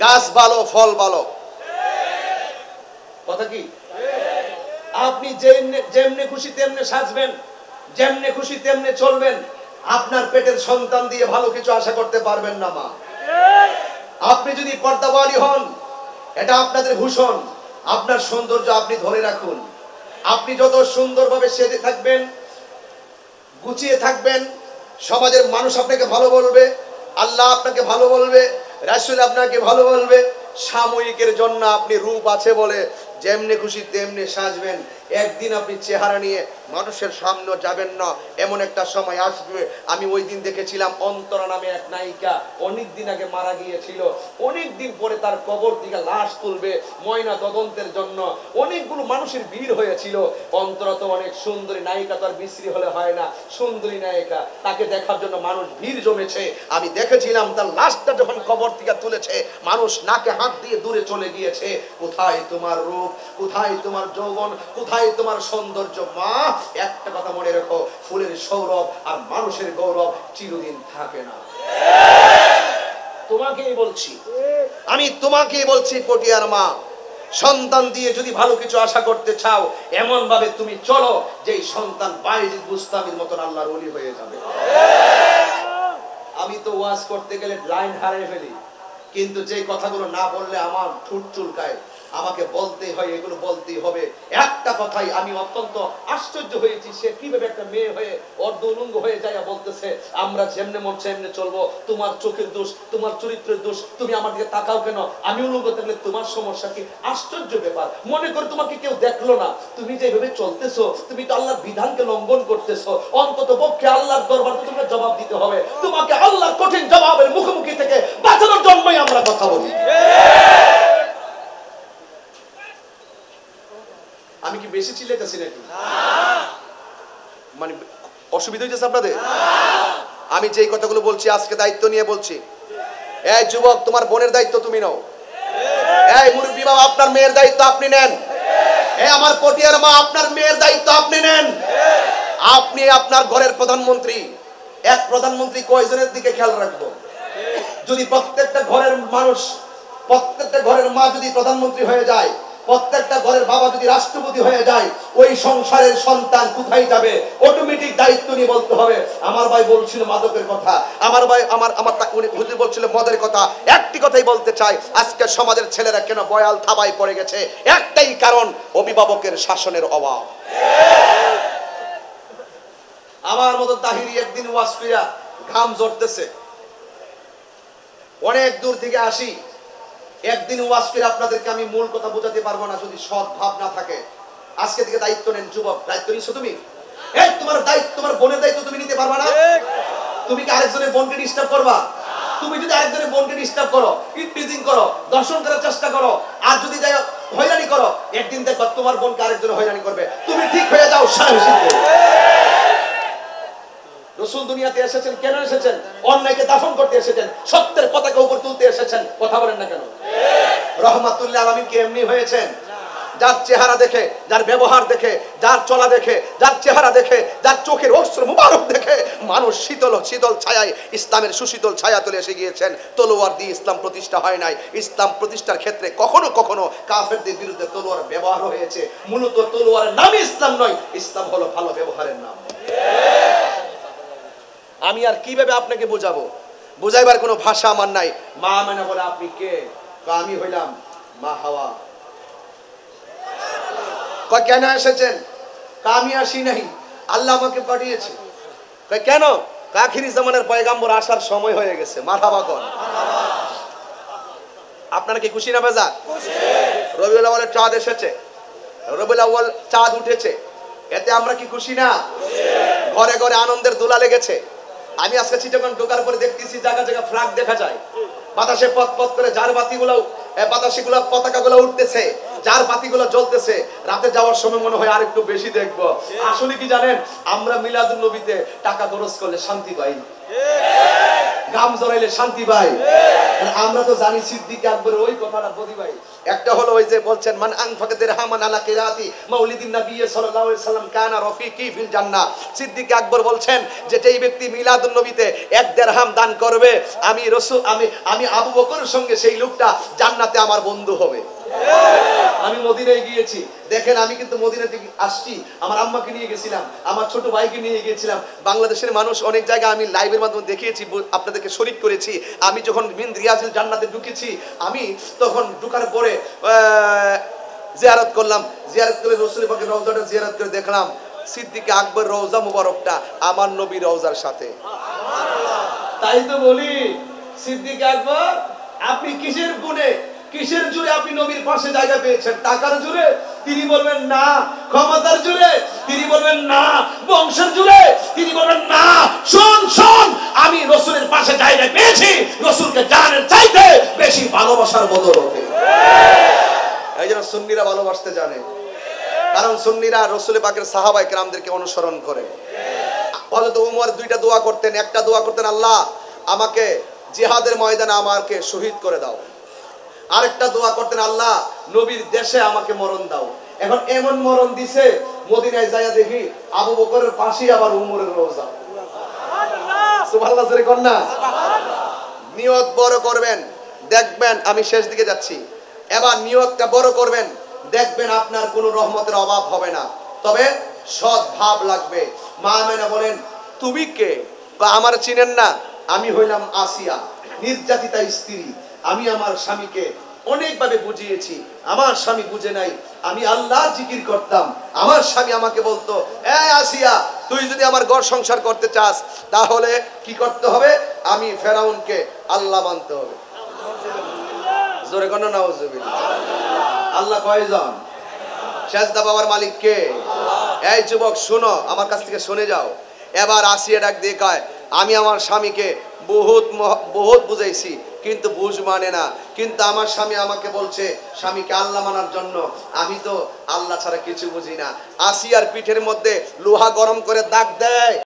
A: গাছ ভালো, ফল ভালো, কথা কি? আপনি যেমনে খুশি তেমনে সাজবেন, যেমনে খুশি তেমনে চলবেন। আপনার পেটের সন্তান দিয়ে ভালো কিছু আশা করতে পারবেন না মা। আপনি যদি পর্দাওয়ালি হন, এটা আপনাদের ভূষণ, আপনার সৌন্দর্য আপনি ধরে রাখুন। আপনি যত সুন্দরভাবে সেজে থাকবেন, গুছিয়ে থাকবেন, সমাজের মানুষ আপনাকে ভালো বলবে, আল্লাহ আপনাকে ভালো বলবে, রাসূল আপনাকে ভালো বলবে। সাময়িকের জন্য আপনি রূপ আছে বলে যেমনি খুশি তেমনি সাজবেন, একদিন আপনি চেহারা নিয়ে মানুষের সামনে যাবেন না, এমন একটা সময় আসবে। আমি ওই দিন দেখেছিলাম অন্তরা নামে এক নায়িকা, অনেক দিন আগে মারা গিয়েছিল, অনেক দিন পরে তার কবর থেকে লাশ তুলবে ময়না তদন্তের জন্য, অনেকগুলো মানুষের ভিড় হয়েছিল। অন্তরা তো অনেক সুন্দরী নায়িকা, তার বিশ্রী হলে হয় না, সুন্দরী নায়িকা, তাকে দেখার জন্য মানুষ ভিড় জমেছে। আমি দেখেছিলাম তার লাশটা যখন কবর থেকে তুলেছে, মানুষ নাকে হাত দিয়ে দূরে চলে গিয়েছে। কোথায় তোমার রূপ, কোথায় তোমার যৌবন, কোথায় তোমার সৌন্দর্য? মা, একটা কথা মনে রেখো, ফুলের সৌরভ আর মানুষের গৌরব চিরদিন থাকে না। তোমাকেই বলছি, আমি তোমাকেই বলছি পটিয়ার মা, সন্তান দিয়ে যদি ভালো কিছু আশা করতে চাও, এমন ভাবে তুমি চলো যে সন্তান বায়েজিদ বুস্তামির মতন আল্লাহর ওলি হয়ে যাবে। আমি তো ওয়াজ করতে গেলে লাইন হারিয়ে ফেলি, কিন্তু যে কথাগুলো না বললে আমার ঠোঁট চুলকায়, আমাকে বলতেই হয়, এগুলো বলতেই হবে। একটা কথাই আমি অত্যন্ত আশ্চর্য হয়েছি, সে কিভাবে একটা মেয়ে হয়ে অর্ধ উলঙ্গ হয়ে যায় বলতেছে আমরা যেমনে মন সেমনে চলবো, তোমার চোখের দোষ, তোমার চরিত্রের দোষ, তুমি আমার দিকে তাকাও কেন, আমি উলঙ্গ থাকলে তোমার সমস্যা কি? আশ্চর্য ব্যাপার। মনে করে তোমাকে কেউ দেখলো না, তুমি যেভাবে চলতেছো, তুমি তো আল্লাহর বিধানকে লঙ্ঘন করতেছো। অন্তত পক্ষে আল্লাহর দরবারে তোমাকে জবাব দিতে হবে। তোমাকে আল্লাহর কঠিন জবাবের মুখোমুখি থেকে বাঁচানোর জন্যই আমরা কথা বলি। আমি কি বেশি চিল্লাইতেছি নাকি? মানে অসুবিধা হইতেছে আপনাদের? আমি যেই কথাগুলো বলছি আজকে দায়িত্ব নিয়ে বলছি। এই যুবক, তোমার বোনের দায়িত্ব তুমি নাও। এই মুরব্বী বাবা, আপনার মেয়ের দায়িত্ব আপনি নেন। এই আমার পটিয়ার মা, আপনার মেয়ের দায়িত্ব আপনি নেন। আপনি আপনার ঘরের প্রধানমন্ত্রী। এক প্রধানমন্ত্রী কয়জনের দিকে খেয়াল রাখবো? যদি প্রত্যেকটা ঘরের মানুষ, প্রত্যেকটা ঘরের মা যদি প্রধানমন্ত্রী হয়ে যায়, প্রত্যেকটা ঘরের বাবা যদি রাষ্ট্রপতি হয়ে যায়, ওই সংসারের সন্তান কোথায় যাবে? অটোমেটিক দায়িত্ব নিয়ে বলতে হবে। আমার ভাই বলছিল মাদকের কথা, আমার ভাই আমার হুজুর বলছিল মদের কথা। একটি কথাই বলতে চাই, আজকে সমাজের ছেলেরা কেন বয়াল থাবায় পড়ে গেছে? একটাই কারণ, অভিভাবকের শাসনের অভাব। আমার মতো তাহিরি একদিন ওয়াজ কইরা ঘাম ঝরতেছে, অনেক দূর থেকে আসি, একদিন ওয়াজ করে আপনাদেরকে আমি মূল কথা বোঝাতে পারবো না যদি সৎ ভাব না থাকে। আজকে থেকে দায়িত্ব নেন যুবক। দায়িত্ব নিছো তুমি? এই তোমার দায়িত্ব, তোমার বোনের দায়িত্ব তুমি নিতে পারবা না? তুমি কি আরেকজনের বোনকে ডিস্টার্ব করবা? তুমি যদি আরেকজনের বোনকে ডিস্টার্ব করো, ইনটিজিং করো, দর্শন করার চেষ্টা করো, আর যদি যাই হয়রানি করো, একদিন দেখবা তোমার বোনকে আরেকজন হয়রানি করবে। তুমি ঠিক হয়ে যাও সাহেব। রাসূল দুনিয়াতে এসেছেন কেন এসেছেন? অন্যায়কে দাফন করতে এসেছেন, সত্যের পতাকা উপর তুলতে এসেছেন। কথা বলেন না কেন? রহমাতুল্লিল আলামিন কি এমনি হয়েছেন? যার চেহারা দেখে, যার ব্যবহার দেখে, যার চলা দেখে, যার চেহারা দেখে, যার চোখের অশ্রু মুবারক দেখে মানুষ শীতল শীতল ছায়ায় ইসলামের সুশীতল ছায়া তুলে এসে গিয়েছেন। তলোয়ার দিয়ে ইসলাম প্রতিষ্ঠা হয় নাই। ইসলাম প্রতিষ্ঠার ক্ষেত্রে কখনো কখনো কাফেরদের বিরুদ্ধে তলোয়ার ব্যবহার হয়েছে। মূলত তলোয়ারের নামই ইসলাম নয়, ইসলাম হলো ভালো ব্যবহারের নাম। আমি আর কিভাবে আপনাকে বোঝাবো? বোঝাইবার কোনো ভাষা আমার নাই। মা মানে বলে আপনি কে? আমি হইলাম মা হাওয়া। কেন এসেছেন? আমি আসি নাই, আল্লাহ আমাকে পাঠিয়েছে। কেন? আখিরি জামানের পয়গাম্বর আসার সময় হয়ে গেছে। মারহাবা কর। আপনারা কি খুশি না বেজা? রবিউল আউয়ালের চাঁদ এসেছে, রবিউল আউয়াল চাঁদ উঠেছে, এতে আমরা কি খুশি না? ঘরে ঘরে আনন্দের দোলা লেগেছে। আমি আজকে চিটাগং ঢোকার পরে দেখতেছি জায়গা জায়গা ফ্ল্যাগ দেখা যায়, বাতাসে পথ পথ করে যার বাতিগুলো, বাতাসিগুলো, পতাকাগুলো উঠতেছে, যার বাতিগুলো জ্বলতেছে। রাতে যাওয়ার সময় মনে হয় আর একটু বেশি দেখবো। আসলে কি জানেন, আমরা মিলাদুন নবীতে টাকা খরচ করলে শান্তি পাই, গাম জড়াইলে শান্তি পাই। আমরা তো জানি সিদ্দিক আকবরের ওই কথাটা বলি ভাই। একটা হলো ওই যে বলছেন মান আনফাকা দিরহামান আলা কিরাতি মাউলিদিন নবী সাল্লাল্লাহু আলাইহি সাল্লাম কানা রফিকি ফিল জান্নাহ। সিদ্দিক আকবর বলছেন যে যেই ব্যক্তি মিলাদুন নবীতে 1 দিরহাম দান করবে, আমি রাসূল আমি আবু বকরের সঙ্গে সেই লোকটা জান্নাতে আমার বন্ধু হবে। আমি মদিনায় গিয়েছি, দেখেন আমি কিন্তু মদিনা থেকে আসছি, আমার আম্মাকে নিয়ে গেছিলাম, আমার ছোট ভাইকে নিয়ে গিয়েছিলাম। বাংলাদেশের মানুষ অনেক জায়গায় আমি লাইভের মাধ্যমে দেখিয়েছি, আপনাদেরকে শরীক করেছি। আমি যখন মিন রিয়াজুল জান্নাতে ঢুকেছি, আমি তখন ঢুকার পরে জিয়ারত করলাম, জিয়ারত করে রাসূল পাকের রওজাটা জিয়ারত করে দেখলাম সিদ্দিক আকবর রওজা মুবারকটা আমার নবীর রওজার সাথে। তাই তো বলি সিদ্দিক আকবর আপনি কিসের গুণে কিসের জোরে আপনি নবীর পাশে জায়গা পেয়েছেন? টাকার জোরে? তিনি বলবেন না। ক্ষমতার জোরে? তিনি বলবেন না। বংশের জোরে? তিনি বলবেন না। শোন শোন, আমি রাসূলের পাশে জায়গা পেয়েছি রাসূলকে জানের চাইতে বেশি ভালোবাসার বদৌলতে। এই জন্য সুন্নিরা ভালোবাসতে জানে, কারণ সুন্নিরা রাসূল পাকের সাহাবায়ে কেরামদেরকে অনুসরণ করে। হযরত ওমর দুইটা দোয়া করতেন, একটা দোয়া করতেন আল্লাহ আমাকে জিহাদের ময়দানে আমাকে শহীদ করে দাও, আরেকটা দোয়া করতেন আল্লাহ নবীর দেশে আমাকে মরণ দাও। এখন এমন মরণ দিছে মদিনায় যাইয়া দেখি আবু বকরের পাশেই আবার উমরের রওজা। সুবহানাল্লাহ জোরে কোন না। নিয়ত বড় করবেন, দেখবেন আমি শেষ দিকে যাচ্ছি, এবার নিয়তটা বড় করবেন, দেখবেন আপনার কোনো রহমতের অভাব হবে না, তবে সৎ ভাব লাগবে। মা আমেনা বলেন তুমি কে? আমার চিনেন না, আমি হইলাম আসিয়া, নির্যাতিতা স্ত্রী। আমি আমার স্বামীকে অনেকভাবে বুঝিয়েছি, আমার স্বামী বুঝে নাই। আমি আল্লাহর জিকির করতাম, আমার স্বামী আমাকে বলতো এই আসিয়া তুই যদি আমার ঘর সংসার করতে চাস তাহলে কি করতে হবে? আমি ফেরাউনকে আল্লাহ মানতে হবে। জোরে কোন নাউজুবিল্লাহ। আল্লাহ কয়জন? সেজদা বাবার মালিক কে? এই যুবক শোনো, আমার কাছ থেকে শুনে যাও। এবার আসিয়া ডাক দিয়ে কয় আমি আমার স্বামীকে বহুত বুঝাইছি কিন্তু বুঝ মানে না, কিন্তু আমার স্বামী আমাকে বলছে স্বামীকে আল্লাহ মানার জন্য, আমি তো আল্লাহ ছাড়া কিছু বুঝি না। আসিয়ার পিঠের মধ্যে লোহা গরম করে দাগ দেয়।